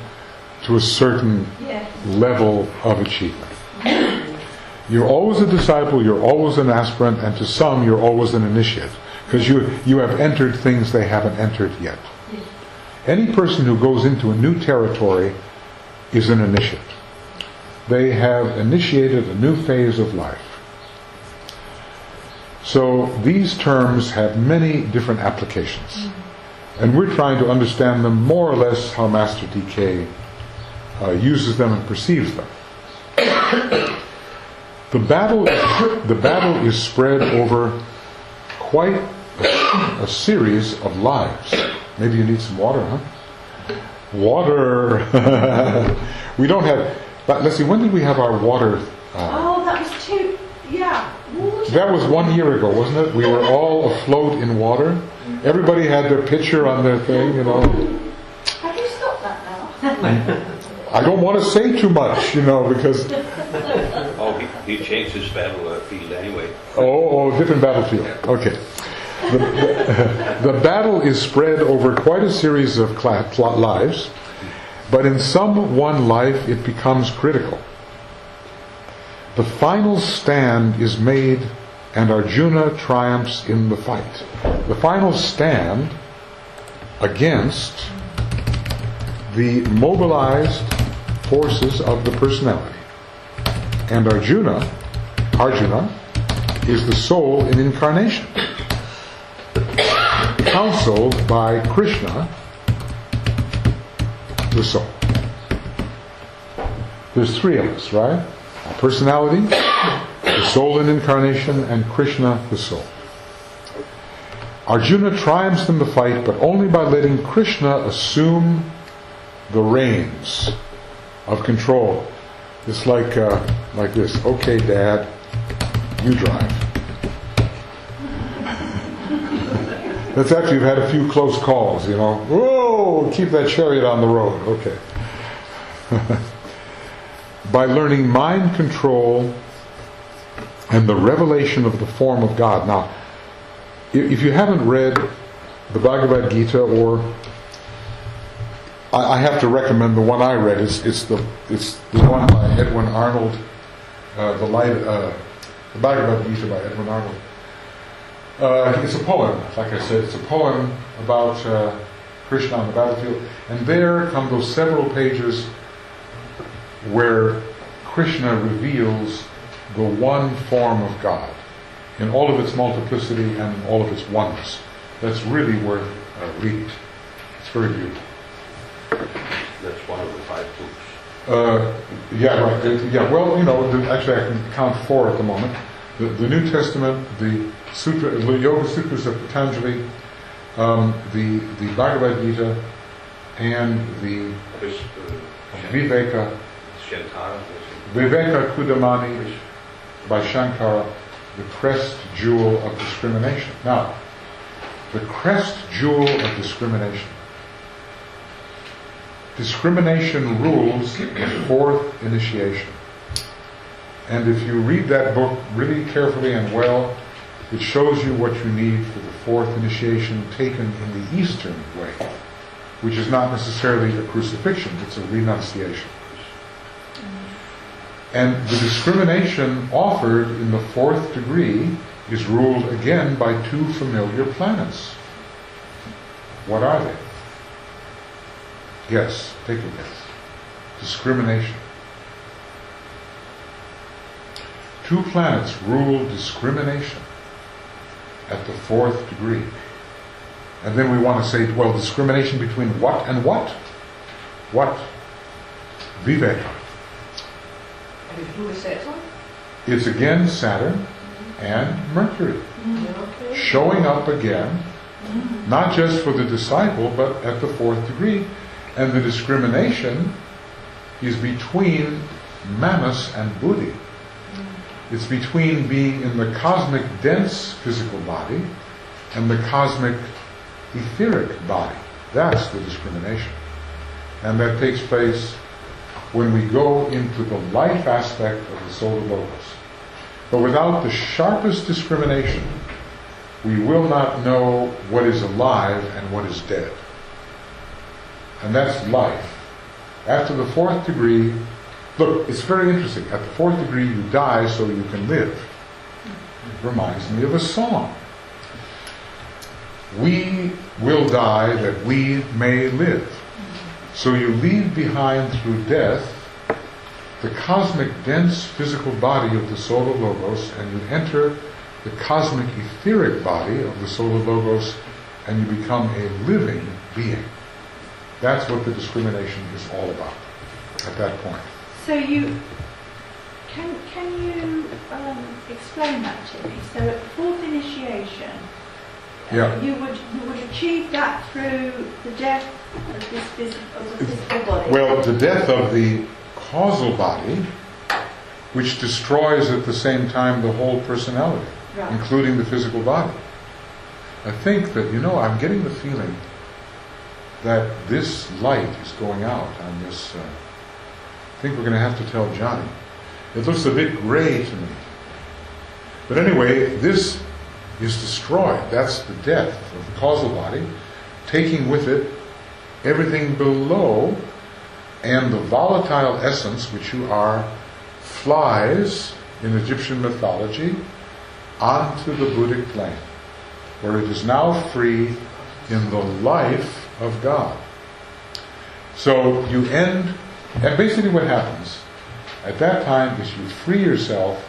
to a certain level of achievement. You're always a disciple, you're always an aspirant, and to some you're always an initiate. Because you have entered things they haven't entered yet. Any person who goes into a new territory is an initiate. they have initiated a new phase of life. So these terms have many different applications. And we're trying to understand them more or less how Master DK uses them and perceives them. The battle is spread over quite a series of lives. Maybe you need some water, huh? Water! We don't have... But let's see, when did we have our water? That was two... Yeah. Water. That was 1 year ago, wasn't it? We were all afloat in water. Everybody had their picture on their thing, you know. Have you stopped that now? I don't want to say too much, you know, because... Oh, he changed his battlefield anyway. Oh, different battlefield. Okay. The battle is spread over quite a series of lives, but in some one life it becomes critical. The final stand is made and Arjuna triumphs in the fight. The final stand against the mobilized forces of the personality. And Arjuna is the soul in incarnation, counseled by Krishna, the soul. There's three of us, right? Personality, the soul in incarnation, and Krishna, the soul. Arjuna triumphs in the fight, but only by letting Krishna assume the reins of control. It's like this. Okay, Dad, you drive. That's after you've had a few close calls, you know. Whoa, keep that chariot on the road. Okay. By learning mind control and the revelation of the form of God. Now, if you haven't read the Bhagavad Gita, or I have to recommend the one I read. It's the one by Edwin Arnold, the Bhagavad Gita by Edwin Arnold. It's a poem, like I said. It's a poem about Krishna on the battlefield, and there come those several pages where Krishna reveals the one form of God in all of its multiplicity and in all of its oneness. That's really worth reading. It's very beautiful. That's one of the 5 books. Yeah, right. Yeah, well, you know, actually I can count 4 at the moment. The New Testament, the Yoga Sutras of Patanjali, the Bhagavad Gita, and the Viveka Kudamani by Shankara, the crest jewel of discrimination. Now, the crest jewel of discrimination. Discrimination rules the 4th initiation. And if you read that book really carefully and well, it shows you what you need for the 4th initiation taken in the Eastern way, which is not necessarily a crucifixion, it's a renunciation. And the discrimination offered in the 4th degree is ruled again by 2 familiar planets. What are they? Yes, take a guess. Discrimination. 2 planets rule discrimination at the 4th degree. And then we want to say, well, discrimination between what and what? What? Viveka. And who is Saturn? It's again Saturn and Mercury. Okay. Showing up again, not just for the disciple, but at the 4th degree. And the discrimination is between Manas and Buddhi. It's between being in the cosmic dense physical body and the cosmic etheric body. That's the discrimination. And that takes place when we go into the life aspect of the solar logos. But without the sharpest discrimination, we will not know what is alive and what is dead. And that's life. After the 4th degree, look, it's very interesting. At the 4th degree, you die so you can live. It reminds me of a song. We will die that we may live. So you leave behind through death the cosmic dense physical body of the Solar Logos, and you enter the cosmic etheric body of the Solar Logos, and you become a living being. That's what the discrimination is all about at that point. So you can you explain that to me? So at fourth initiation, Yeah. you would achieve that through the death of the physical body. Well, the death of the causal body, which destroys at the same time the whole personality, Right. including the physical body. I think that, I'm getting the feeling that this light is going out on this. I think we're going to have to tell Johnny. It looks a bit gray to me. But anyway, this is destroyed. That's the death of the causal body, taking with it everything below, and the volatile essence, which you are, flies in Egyptian mythology onto the Buddhic plane, where it is now free in the life of God. So you end, and basically what happens at that time is you free yourself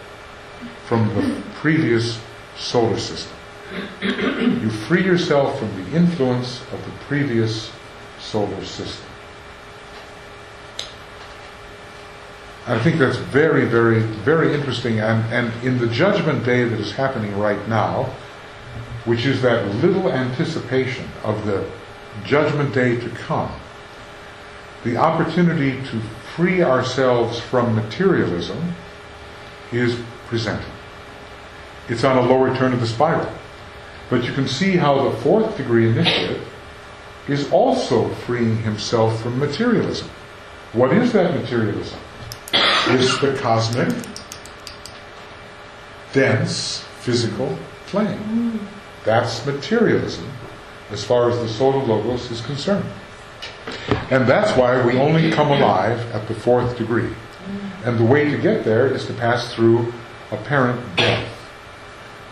from the previous solar system. You free yourself from the influence of the previous solar system. I think that's very, very, very interesting. And in the Judgment Day that is happening right now, which is that little anticipation of the Judgment Day to come, the opportunity to free ourselves from materialism is presented. It's on a lower turn of the spiral. But you can see how the fourth degree initiate is also freeing himself from materialism. What is that materialism? It's the cosmic, dense, physical plane. That's materialism as far as the Solar Logos is concerned. And that's why we only come alive at the fourth degree. And the way to get there is to pass through apparent death.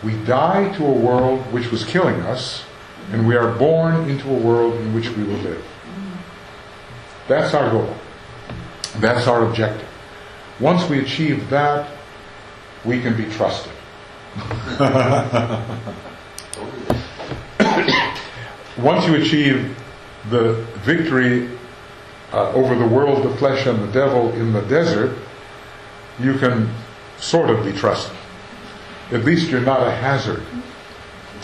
We die to a world which was killing us, and we are born into a world in which we will live. That's our goal. That's our objective. Once we achieve that, we can be trusted. Once you achieve the victory over the world, the flesh, and the devil in the desert, you can sort of be trusted. At least you're not a hazard.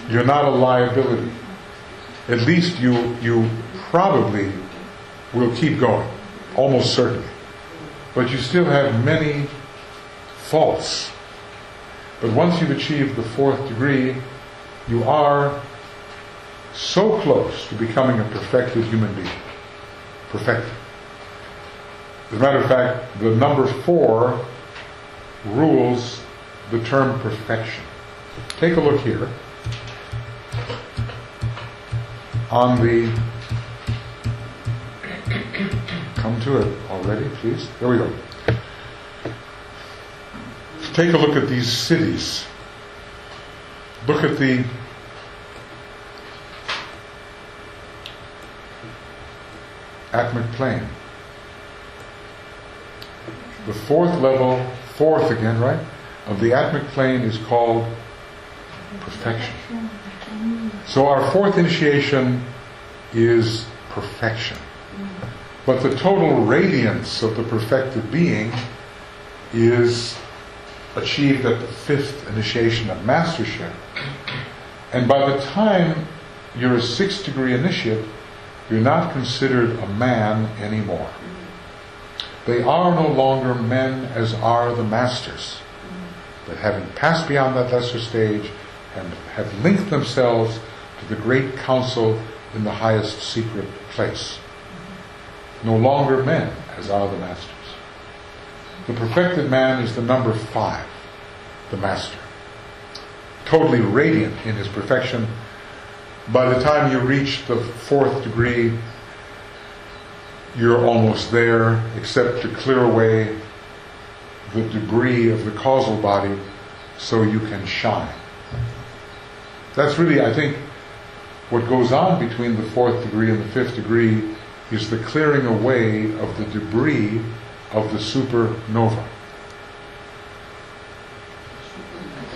You're not a liability. At least you probably will keep going, almost certainly. But you still have many faults. But once you've achieved the fourth degree, you are so close to becoming a perfected human being. Perfected. As a matter of fact, the number 4 rules the term perfection. Take a look here. On the... Come to it already, please. There we go. Take a look at these cities. Look at the atmic plane. The fourth level, fourth again, right, of the atmic plane is called perfection. So our fourth initiation is perfection. But the total radiance of the perfected being is achieved at the fifth initiation of mastership. And by the time you're a 6th degree initiate, you're not considered a man anymore. They are no longer men as are the masters. But having passed beyond that lesser stage and have linked themselves to the great council in the highest secret place. No longer men as are the masters. The perfected man is the number 5, the master. Totally radiant in his perfection. By the time you reach the 4th degree, you're almost there, except to clear away the debris of the causal body so you can shine. That's really, I think, what goes on between the 4th degree and the 5th degree is the clearing away of the debris of the supernova.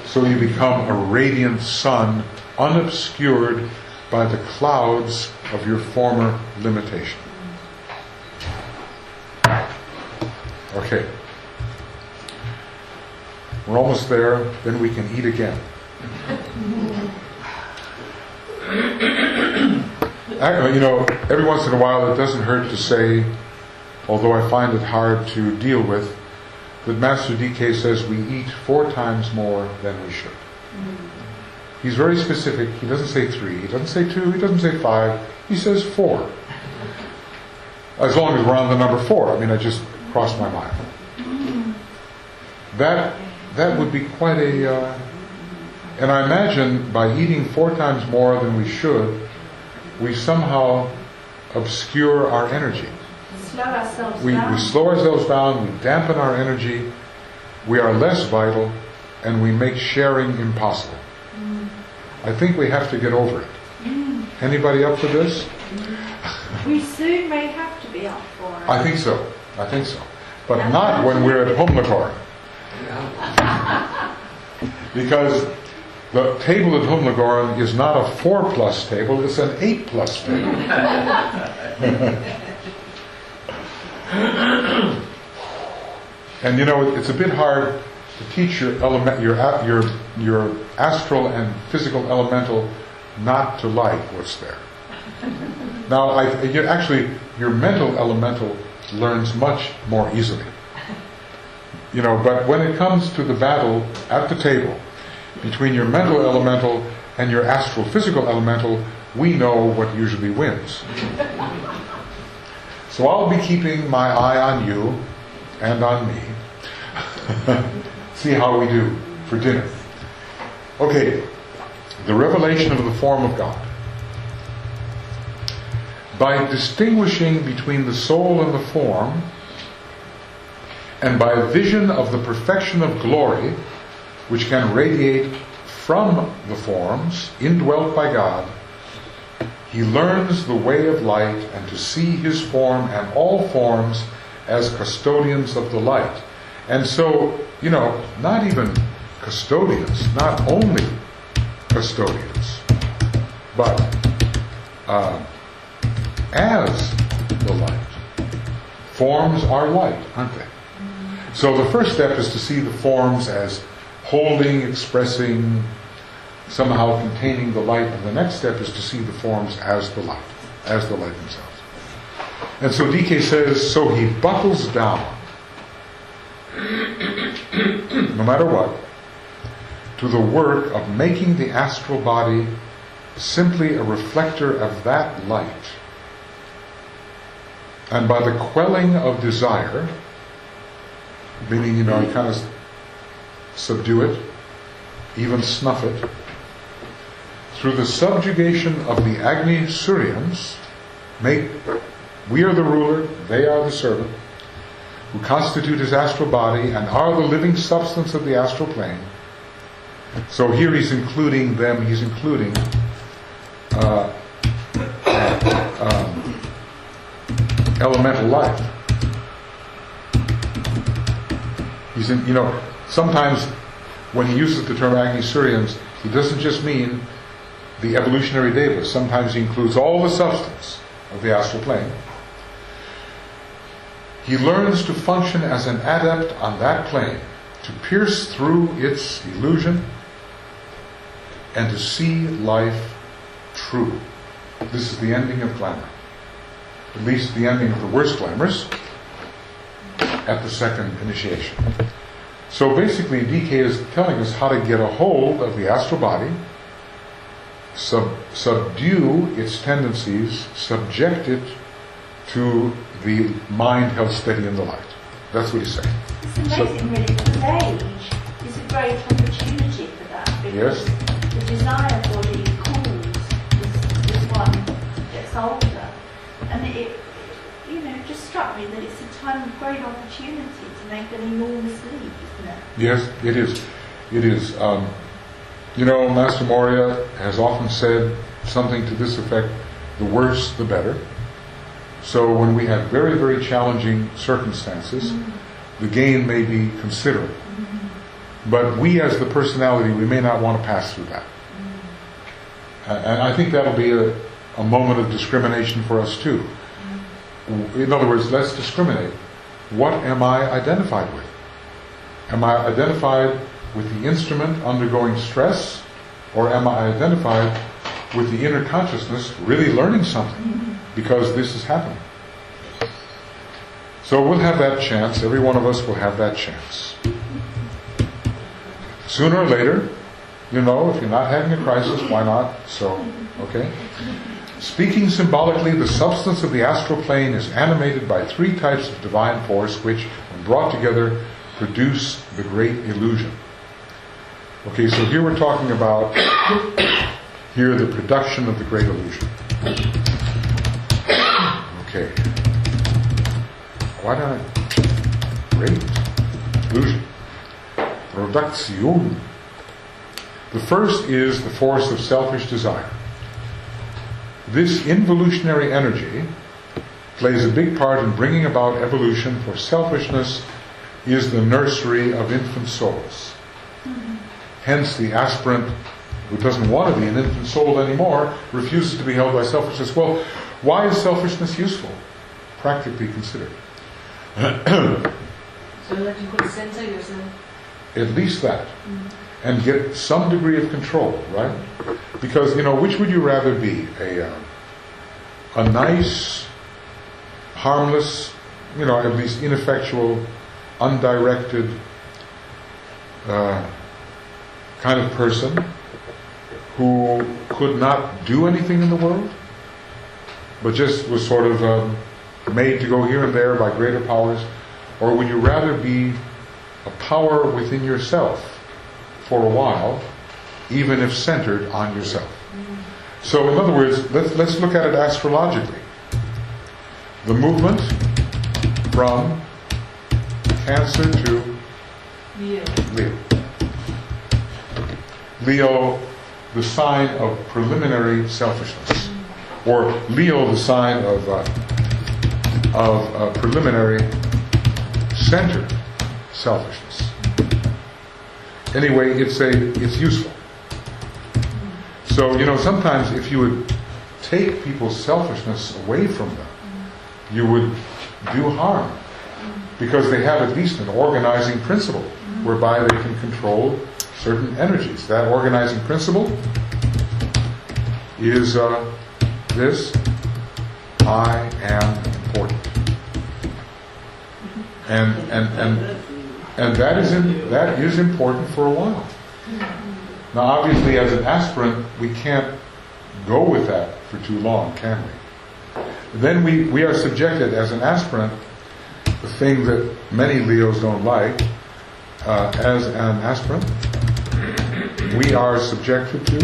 So you become a radiant sun, unobscured by the clouds of your former limitation. Okay. We're almost there, then we can eat again. Every once in a while it doesn't hurt to say, although I find it hard to deal with, that Master DK says we eat 4 times more than we should. He's very specific. He doesn't say 3, he doesn't say 2, he doesn't say 5, he says 4. As long as we're on the number 4. I just crossed my mind. That would be quite a... and I imagine by eating 4 times more than we should, we somehow obscure our energy. Slow ourselves We down. slow ourselves down, we dampen our energy, we are less vital, and we make sharing impossible. I think we have to get over it. Anybody up for this? We soon may have to be up for it. I think so. But not when we're at Humlakor. Because the table at Humlagorn is not a 4+ table, it's an 8+ table. And it's a bit hard to teach your astral and physical elemental not to like what's there. Now, actually, your mental elemental learns much more easily. But when it comes to the battle at the table between your mental elemental and your astral physical elemental, we know what usually wins. So I'll be keeping my eye on you and on me. See how we do for dinner. Okay, the revelation of the form of God. By distinguishing between the soul and the form, and by a vision of the perfection of glory, which can radiate from the forms, indwelt by God, he learns the way of light and to see his form and all forms as custodians of the light. And so, not even custodians, not only custodians, but as the light. Forms are light, aren't they? So the first step is to see the forms as holding, expressing, somehow containing the light. And the next step is to see the forms as the light themselves. And so DK says, so he buckles down, no matter what, to the work of making the astral body simply a reflector of that light. And by the quelling of desire, meaning, you kind of subdue it, even snuff it, through the subjugation of the Agni Suryans, we are the ruler, they are the servant, who constitute his astral body and are the living substance of the astral plane. So here he's including them, he's including elemental life. He's in, sometimes when he uses the term Agni Suryans, he doesn't just mean the evolutionary devas. Sometimes he includes all the substance of the astral plane. He learns to function as an adept on that plane, to pierce through its illusion and to see life true. This is the ending of glamour. At least the ending of the worst glamours at the second initiation. So basically DK is telling us how to get a hold of the astral body, subdue its tendencies, subject it to the mind held steady in the light. That's what he's saying. It's amazing, really. The age is a great opportunity for that, because the desire body cools as one gets older. And it just struck me that it's a time of great opportunity to make an enormous leap, isn't it? Yes, it is. It is. Master Moria has often said something to this effect: the worse, the better. So when we have very, very challenging circumstances, the gain may be considerable. But we as the personality, we may not want to pass through that. And I think that'll be a moment of discrimination for us too. In other words, let's discriminate. What am I identified with? Am I identified with the instrument undergoing stress, or am I identified with the inner consciousness really learning something because this is happening? So we'll have that chance. Every one of us will have that chance. Sooner or later, if you're not having a crisis, why not? So, okay? Speaking symbolically, the substance of the astral plane is animated by 3 types of divine force which, when brought together, produce the great illusion. Okay, so here we're talking about the production of the great illusion. Okay. Why not? Great illusion. Production. The first is the force of selfish desire. This involutionary energy plays a big part in bringing about evolution, for selfishness is the nursery of infant souls. Hence the aspirant who doesn't want to be an infant soul anymore refuses to be held by selfishness. Well, why is selfishness useful? Practically considered. So that you could center yourself. At least that. And get some degree of control, right? Because, which would you rather be? A nice, harmless, at least ineffectual, undirected kind of person who could not do anything in the world, but just was sort of made to go here and there by greater powers? Or would you rather be a power within yourself for a while, even if centered on yourself? So in other words, let's look at it astrologically. The movement from Cancer to Leo. Leo, the sign of preliminary selfishness. Or Leo, the sign of preliminary centered selfishness. Anyway, it's useful. So, sometimes if you would take people's selfishness away from them, you would do harm. Because they have at least an organizing principle whereby they can control certain energies. That organizing principle is this: I am important. And that is important for a while. Now, obviously, as an aspirant, we can't go with that for too long, can we? Then we are subjected, as an aspirant, the thing that many Leos don't like, as an aspirant, we are subjected to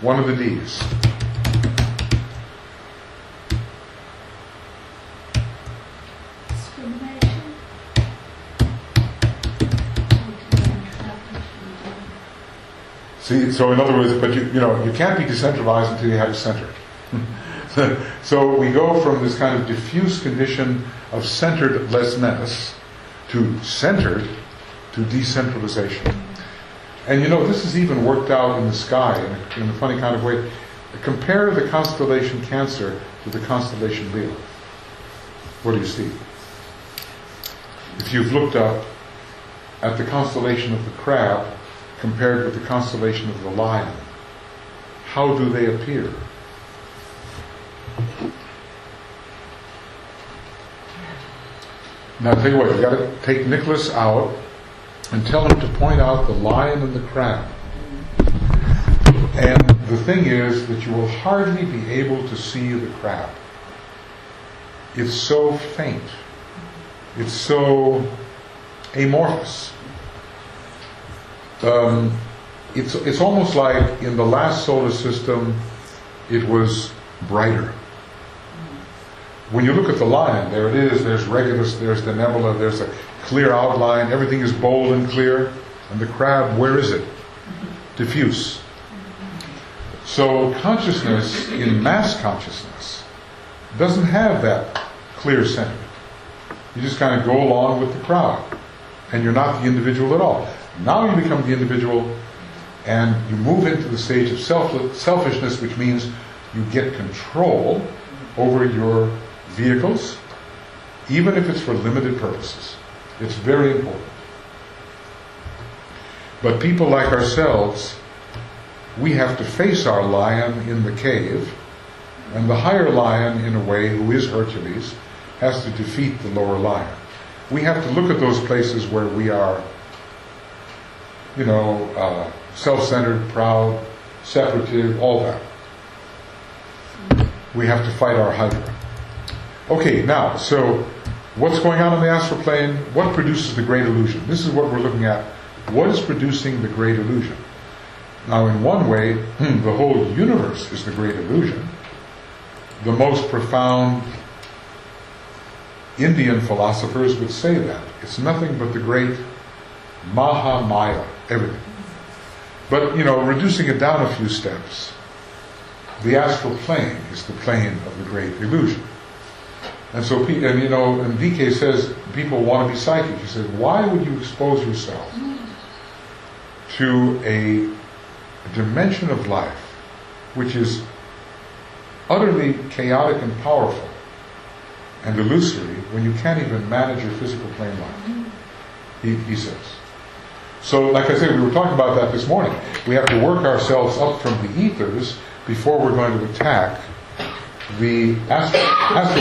one of the D's. Discrimination. See, so in other words, but you can't be decentralized until you have a center. So we go from this kind of diffuse condition of centeredlessness to centered to decentralization. And this is even worked out in the sky in a funny kind of way. Compare the constellation Cancer to the constellation Leo. What do you see? If you've looked up at the constellation of the Crab compared with the constellation of the Lion, how do they appear? Now, I'll tell you what, you've got to take Nicholas out and tell him to point out the lion and the crab. And the thing is that you will hardly be able to see the crab. It's so faint. It's so amorphous. It's almost like in the last solar system, it was brighter. When you look at the lion, there it is, there's Regulus, there's the nebula, there's a clear outline, everything is bold and clear. And the crab, where is it? Diffuse. So consciousness, in mass consciousness, doesn't have that clear sentiment. You just kind of go along with the crowd, and you're not the individual at all. Now you become the individual, and you move into the stage of selfishness, which means you get control over your vehicles, even if it's for limited purposes. It's very important. But people like ourselves, we have to face our lion in the cave, and the higher lion, in a way, who is Hercules, has to defeat the lower lion. We have to look at those places where we are, self-centered, proud, separative, all that. We have to fight our Hydra. Okay, now, so what's going on in the astral plane? What produces the great illusion? This is what we're looking at. What is producing the great illusion? Now, in one way, the whole universe is the great illusion. The most profound Indian philosophers would say that. It's nothing but the great Mahamaya, everything. But, reducing it down a few steps, the astral plane is the plane of the great illusion. And so, and DK says people want to be psychic. He says, why would you expose yourself to a dimension of life which is utterly chaotic and powerful and illusory when you can't even manage your physical plane life? He says. So, like I said, we were talking about that this morning. We have to work ourselves up from the ethers before we're going to attack the astral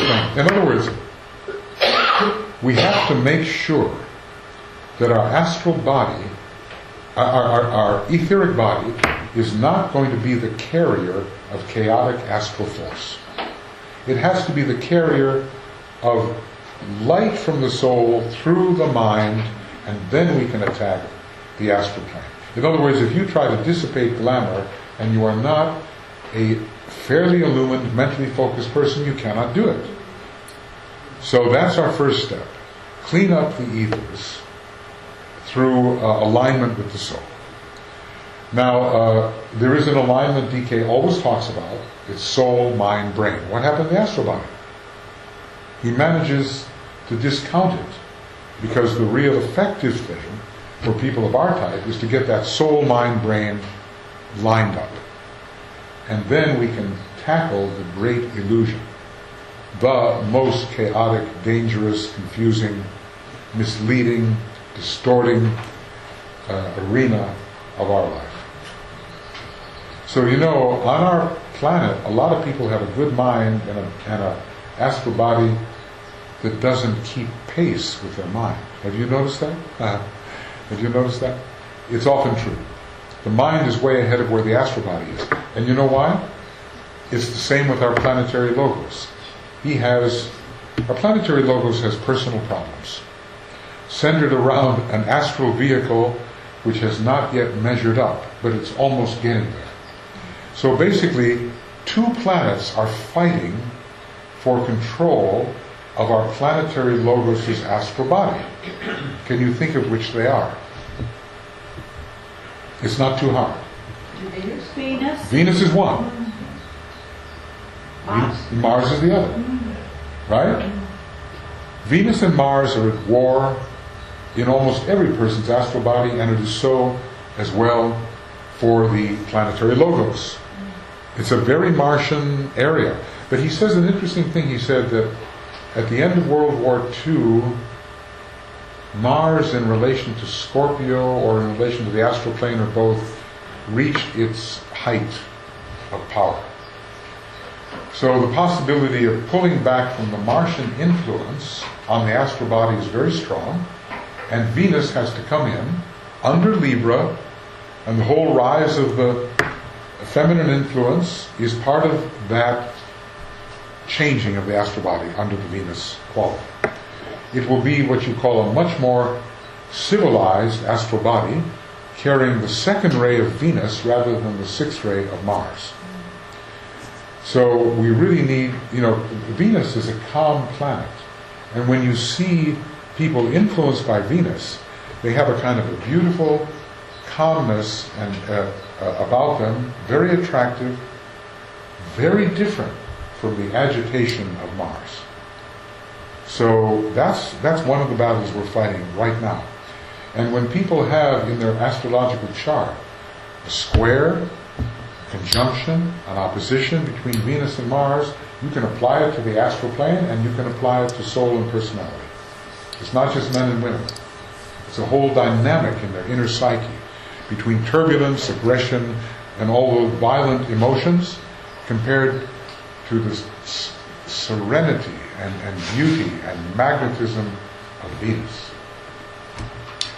plane. In other words, we have to make sure that our astral body, our etheric body, is not going to be the carrier of chaotic astral force. It has to be the carrier of light from the soul through the mind, and then we can attack the astral plane. In other words, if you try to dissipate glamour and you are not a fairly illumined, mentally focused person, you cannot do it. So that's our first step. Clean up the ethers through alignment with the soul. Now, there is an alignment DK always talks about. It's soul, mind, brain. What happened to the astral body? He manages to discount it, because the real effective thing for people of our type is to get that soul, mind, brain lined up. And then we can tackle the great illusion, the most chaotic, dangerous, confusing, misleading, distorting arena of our life. So, on our planet, a lot of people have a good mind and a astral body that doesn't keep pace with their mind. Have you noticed that? Have you noticed that? It's often true. The mind is way ahead of where the astral body is. And you know why? It's the same with our planetary logos. Our planetary logos has personal problems, centered around an astral vehicle which has not yet measured up, but it's almost getting there. So basically, two planets are fighting for control of our planetary logos' astral body. Can you think of which they are? It's not too hard. Venus. Venus is one. Mars is the other. Right? Venus and Mars are at war in almost every person's astral body, and it is so as well for the planetary logos. It's a very Martian area. But he says an interesting thing. He said that at the end of World War II, Mars in relation to Scorpio or in relation to the astral plane or both reached its height of power. So the possibility of pulling back from the Martian influence on the astral body is very strong, and Venus has to come in under Libra, and the whole rise of the feminine influence is part of that changing of the astral body under the Venus quality. It will be what you call a much more civilized astral body, carrying the second ray of Venus rather than the sixth ray of Mars. So we really need, Venus is a calm planet. And when you see people influenced by Venus, they have a kind of a beautiful calmness and about them, very attractive, very different from the agitation of Mars. So that's one of the battles we're fighting right now. And when people have in their astrological chart a square, conjunction, an opposition between Venus and Mars, you can apply it to the astral plane and you can apply it to soul and personality. It's not just men and women. It's a whole dynamic in their inner psyche between turbulence, aggression, and all those violent emotions compared to the serenity and beauty and magnetism of Venus.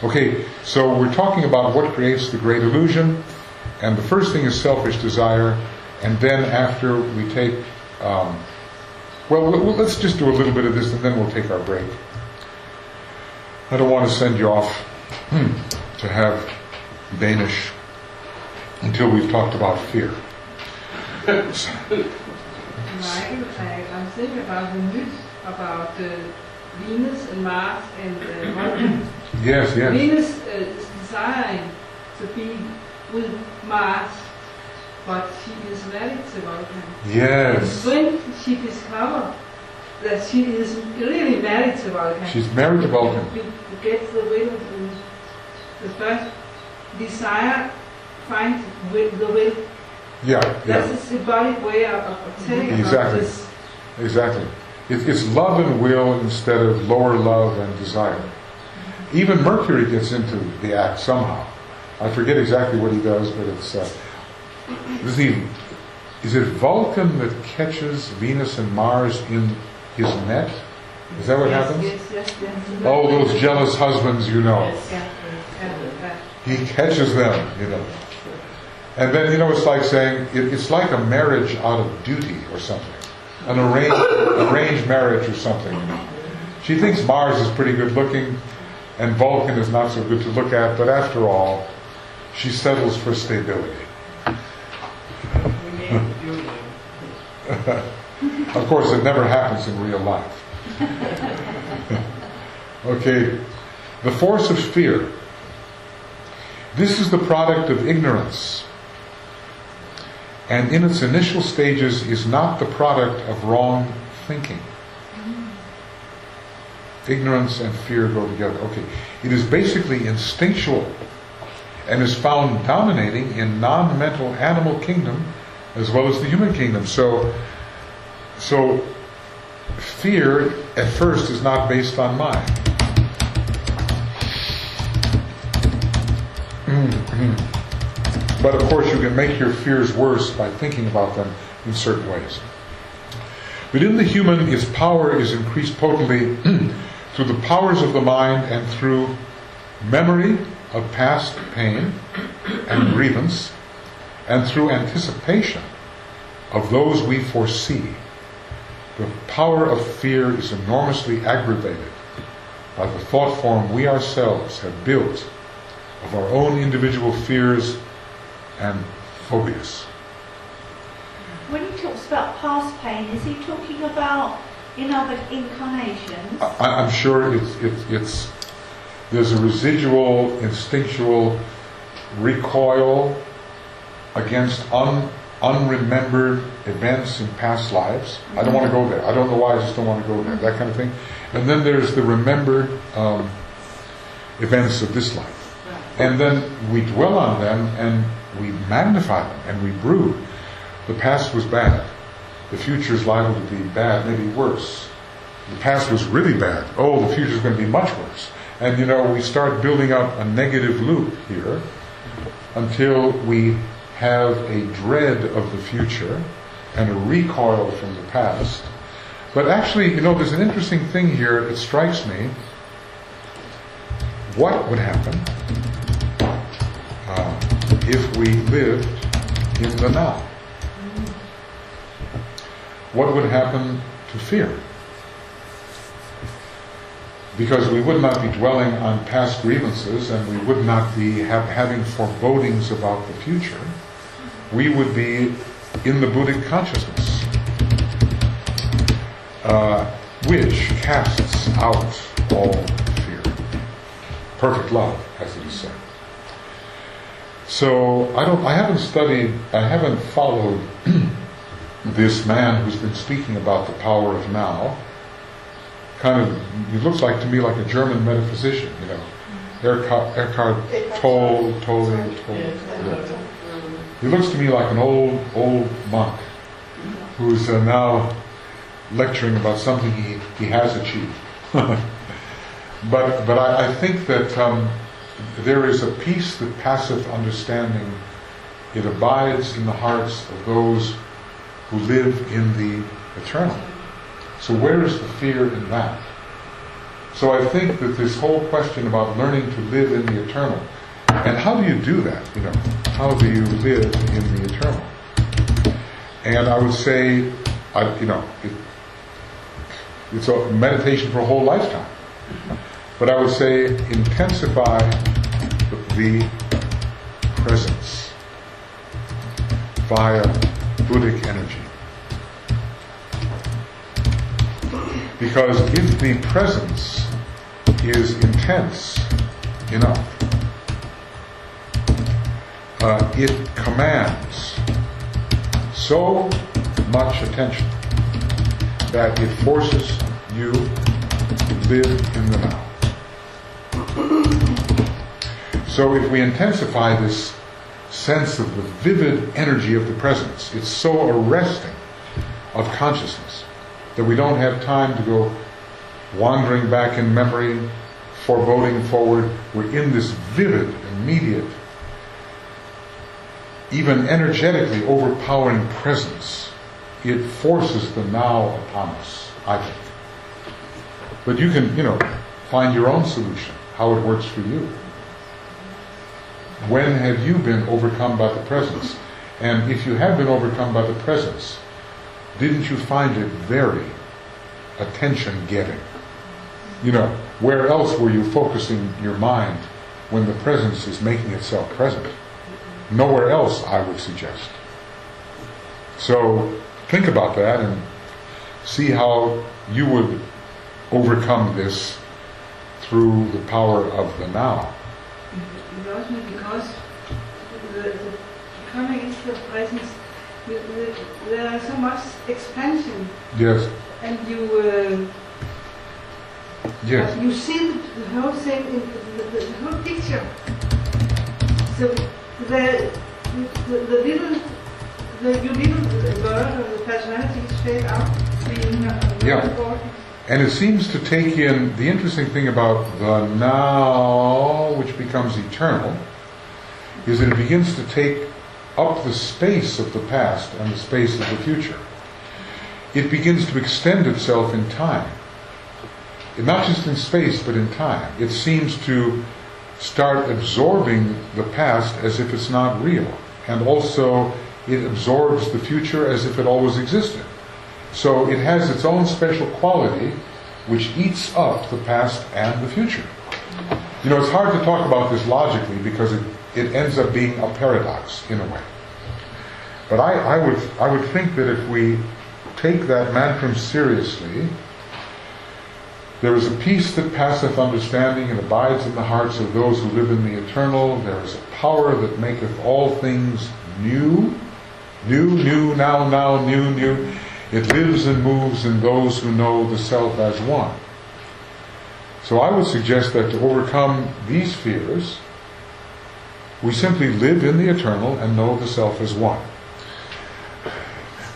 Okay, so we're talking about what creates the great illusion, and the first thing is selfish desire, and then after we take, let's just do a little bit of this and then we'll take our break. I don't want to send you off to have Danish until we've talked about fear. Michael, I'm thinking about the myth about Venus and Mars and Vulcan. Yes. Venus is desiring to be with Mars, but she is married to Vulcan. Yes. When she discovers that she is really married to Vulcan, she's married to Vulcan. We get the will of the first desire, find the will. Yeah. That's a symbolic way of telling about this. Exactly. It's love and will instead of lower love and desire. Even Mercury gets into the act somehow. I forget exactly what he does, but it's... is it Vulcan that catches Venus and Mars in his net? Is that what happens? Yes. Oh, those jealous husbands, you know. Yeah. He catches them, you know. And then, it's like saying, it's like a marriage out of duty or something. An arranged marriage or something. She thinks Mars is pretty good looking and Vulcan is not so good to look at, but after all, she settles for stability. Of course, it never happens in real life. Okay, the force of fear. This is the product of ignorance, and in its initial stages is not the product of wrong thinking. Ignorance and fear go together. Okay, it is basically instinctual and is found dominating in non-mental animal kingdom as well as the human kingdom. So fear at first is not based on mind. But of course you can make your fears worse by thinking about them in certain ways. But in the human, its power is increased potently through the powers of the mind and through memory of past pain and grievance, and through anticipation of those we foresee. The power of fear is enormously aggravated by the thought form we ourselves have built of our own individual fears and phobias. When he talks about past pain, is he talking about in other incarnations? I'm sure it's there's a residual instinctual recoil against unremembered events in past lives. I don't want to go there. I don't know why, I just don't want to go there. That kind of thing. And then there's the remembered events of this life. And then we dwell on them and we magnify them and we brood. The past was bad. The future is liable to be bad, maybe worse. The past was really bad. Oh, the future is going to be much worse. And we start building up a negative loop here until we have a dread of the future and a recoil from the past. But actually, there's an interesting thing here. It strikes me. What would happen if we lived in the now? What would happen to fear? Because we would not be dwelling on past grievances and we would not be having forebodings about the future. We would be in the Buddhic consciousness, which casts out all fear. Perfect love, as it is said. So I haven't followed this man who's been speaking about the power of now, he looks like to me like a German metaphysician, you know. Eckhart Tolle. Yeah. He looks to me like an old monk who's now lecturing about something he has achieved. But I think that there is a peace that passeth understanding. It abides in the hearts of those who live in the eternal. So where is the fear in that? So I think that this whole question about learning to live in the eternal, and how do you do that? You know, how do you live in the eternal? And I would say, it's a meditation for a whole lifetime. But I would say intensify the presence via Buddhic energy. Because if the presence is intense enough, it commands so much attention that it forces you to live in the now. So if we intensify this sense of the vivid energy of the presence, it's so arresting of consciousness that we don't have time to go wandering back in memory, foreboding forward. We're in this vivid, immediate, even energetically overpowering presence. It forces the now upon us, I think. But you can, find your own solution, how it works for you. When have you been overcome by the presence? And if you have been overcome by the presence, didn't you find it very attention-getting? Where else were you focusing your mind when the presence is making itself present? Nowhere else, I would suggest. So think about that and see how you would overcome this through the power of the now. Because the coming into the presence, there is so much expansion. Yes. And you yes. You see the whole thing, the whole picture. So your little bird or the personality is fade out, being important. And it seems to take in the interesting thing about the now, which becomes eternal, is that it begins to take up the space of the past and the space of the future. It begins to extend itself in time. Not just in space, but in time. It seems to start absorbing the past as if it's not real. And also, it absorbs the future as if it always existed. So it has its own special quality which eats up the past and the future. It's hard to talk about this logically because it ends up being a paradox in a way. But I would think that if we take that mantra seriously, there is a peace that passeth understanding and abides in the hearts of those who live in the eternal. There is a power that maketh all things new, now, new. It lives and moves in those who know the self as one. So I would suggest that to overcome these fears, we simply live in the eternal and know the self as one.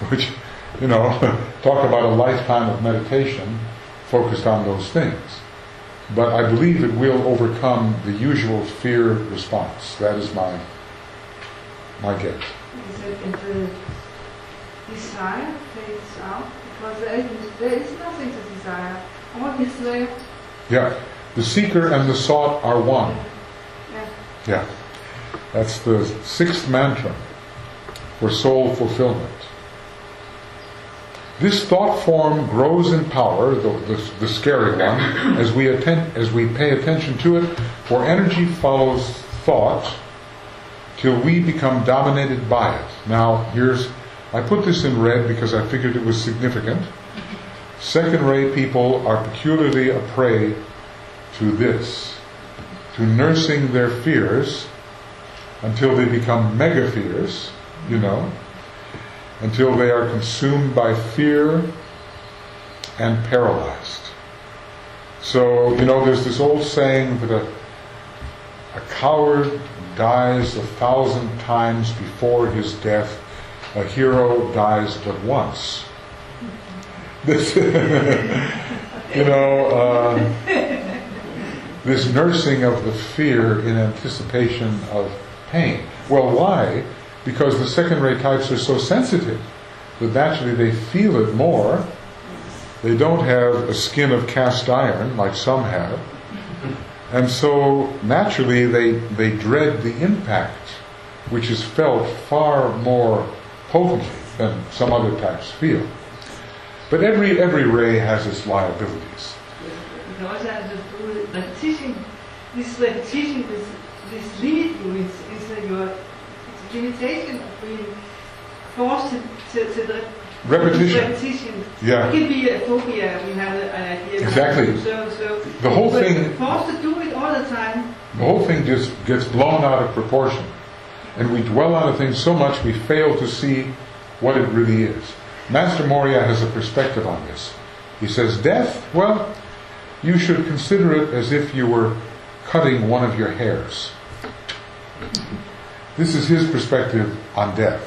Which, talk about a lifetime of meditation focused on those things. But I believe it will overcome the usual fear response. That is my guess. Is it if the desire fades out? Because there is nothing to desire. All is there. Yeah. The seeker and the sought are one. Yeah. That's the sixth mantra for soul fulfillment. This thought form grows in power, the scary one, as we pay attention to it, for energy follows thought till we become dominated by it. Now, I put this in red because I figured it was significant. Second-rate people are peculiarly a prey to this, to nursing their fears until they become mega fears, until they are consumed by fear and paralyzed. So, there's this old saying that a coward dies 1,000 times before his death. A hero dies but once. This, this nursing of the fear in anticipation of pain. Well, why? Because the second-rate types are so sensitive that naturally they feel it more. They don't have a skin of cast iron like some have. And so naturally they dread the impact, which is felt far more potently than some other types feel. But every ray has its liabilities. You can also have the repetition. This repetition, this limit is your limitation of being forced to the repetition. Yeah. It can be a phobia. We have an idea. Exactly. So the whole thing. Forced to do it all the time. The whole thing just gets blown out of proportion, and we dwell on a thing so much we fail to see what it really is. Master Moria has a perspective on this. He says, death, well, you should consider it as if you were cutting one of your hairs. This is his perspective on death.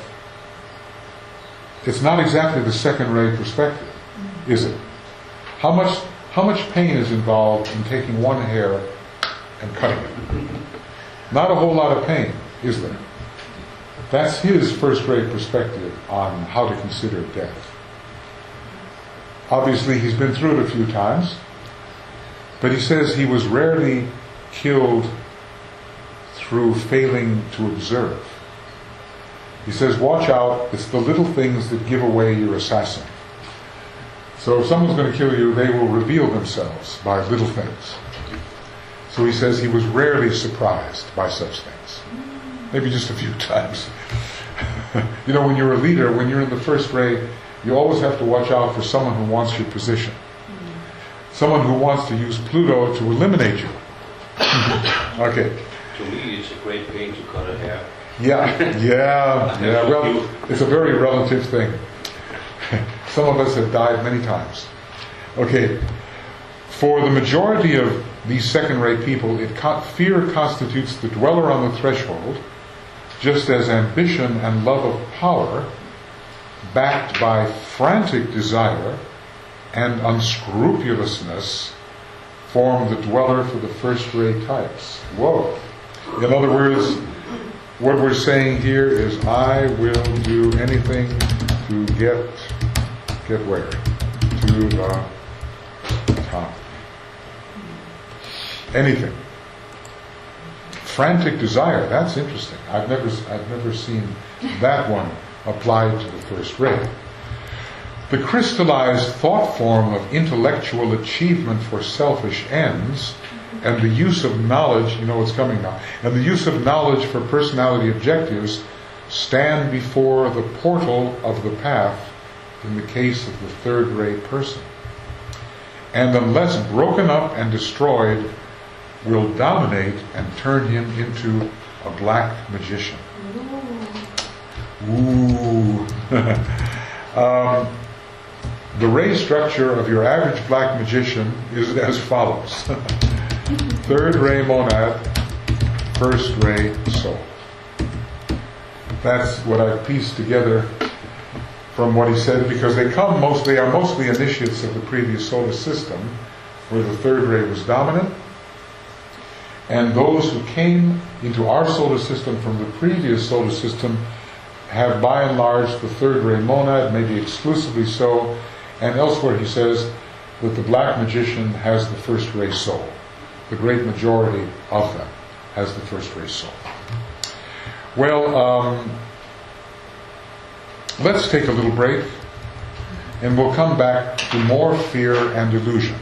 It's not exactly the second-rate perspective, is it? How much pain is involved in taking one hair and cutting it? Not a whole lot of pain, is there? That's his first-rate perspective on how to consider death. Obviously, he's been through it a few times, but he says he was rarely killed through failing to observe. He says, watch out, it's the little things that give away your assassin. So if someone's going to kill you, they will reveal themselves by little things. So he says he was rarely surprised by such things. Maybe just a few times. When you're a leader, when you're in the first ray, you always have to watch out for someone who wants your position. Someone who wants to use Pluto to eliminate you. Okay. To me, it's a great pain to cut a hair. Yeah. Well, it's a very relative thing. Some of us have died many times. Okay. For the majority of these second-rate people, fear constitutes the dweller on the threshold, just as ambition and love of power, backed by frantic desire and unscrupulousness, form the dweller for the first-rate types. Whoa. In other words, what we're saying here is, I will do anything to get where? To the top. Anything. Frantic desire, that's interesting. I've never seen that one applied to the first rate. The crystallized thought form of intellectual achievement for selfish ends, and the use of knowledge, what's coming now, and the use of knowledge for personality objectives stand before the portal of the path in the case of the third-rate person. And unless broken up and destroyed, will dominate and turn him into a black magician. Ooh. The ray structure of your average black magician is as follows. Third ray monad, first ray soul. That's what I've pieced together from what he said, because they are mostly initiates of the previous solar system, where the third ray was dominant. And those who came into our solar system from the previous solar system have by and large the third ray monad, maybe exclusively so, and elsewhere he says that the black magician has the first ray soul. The great majority of them has the first ray soul. Well, let's take a little break, and we'll come back to more fear and illusion.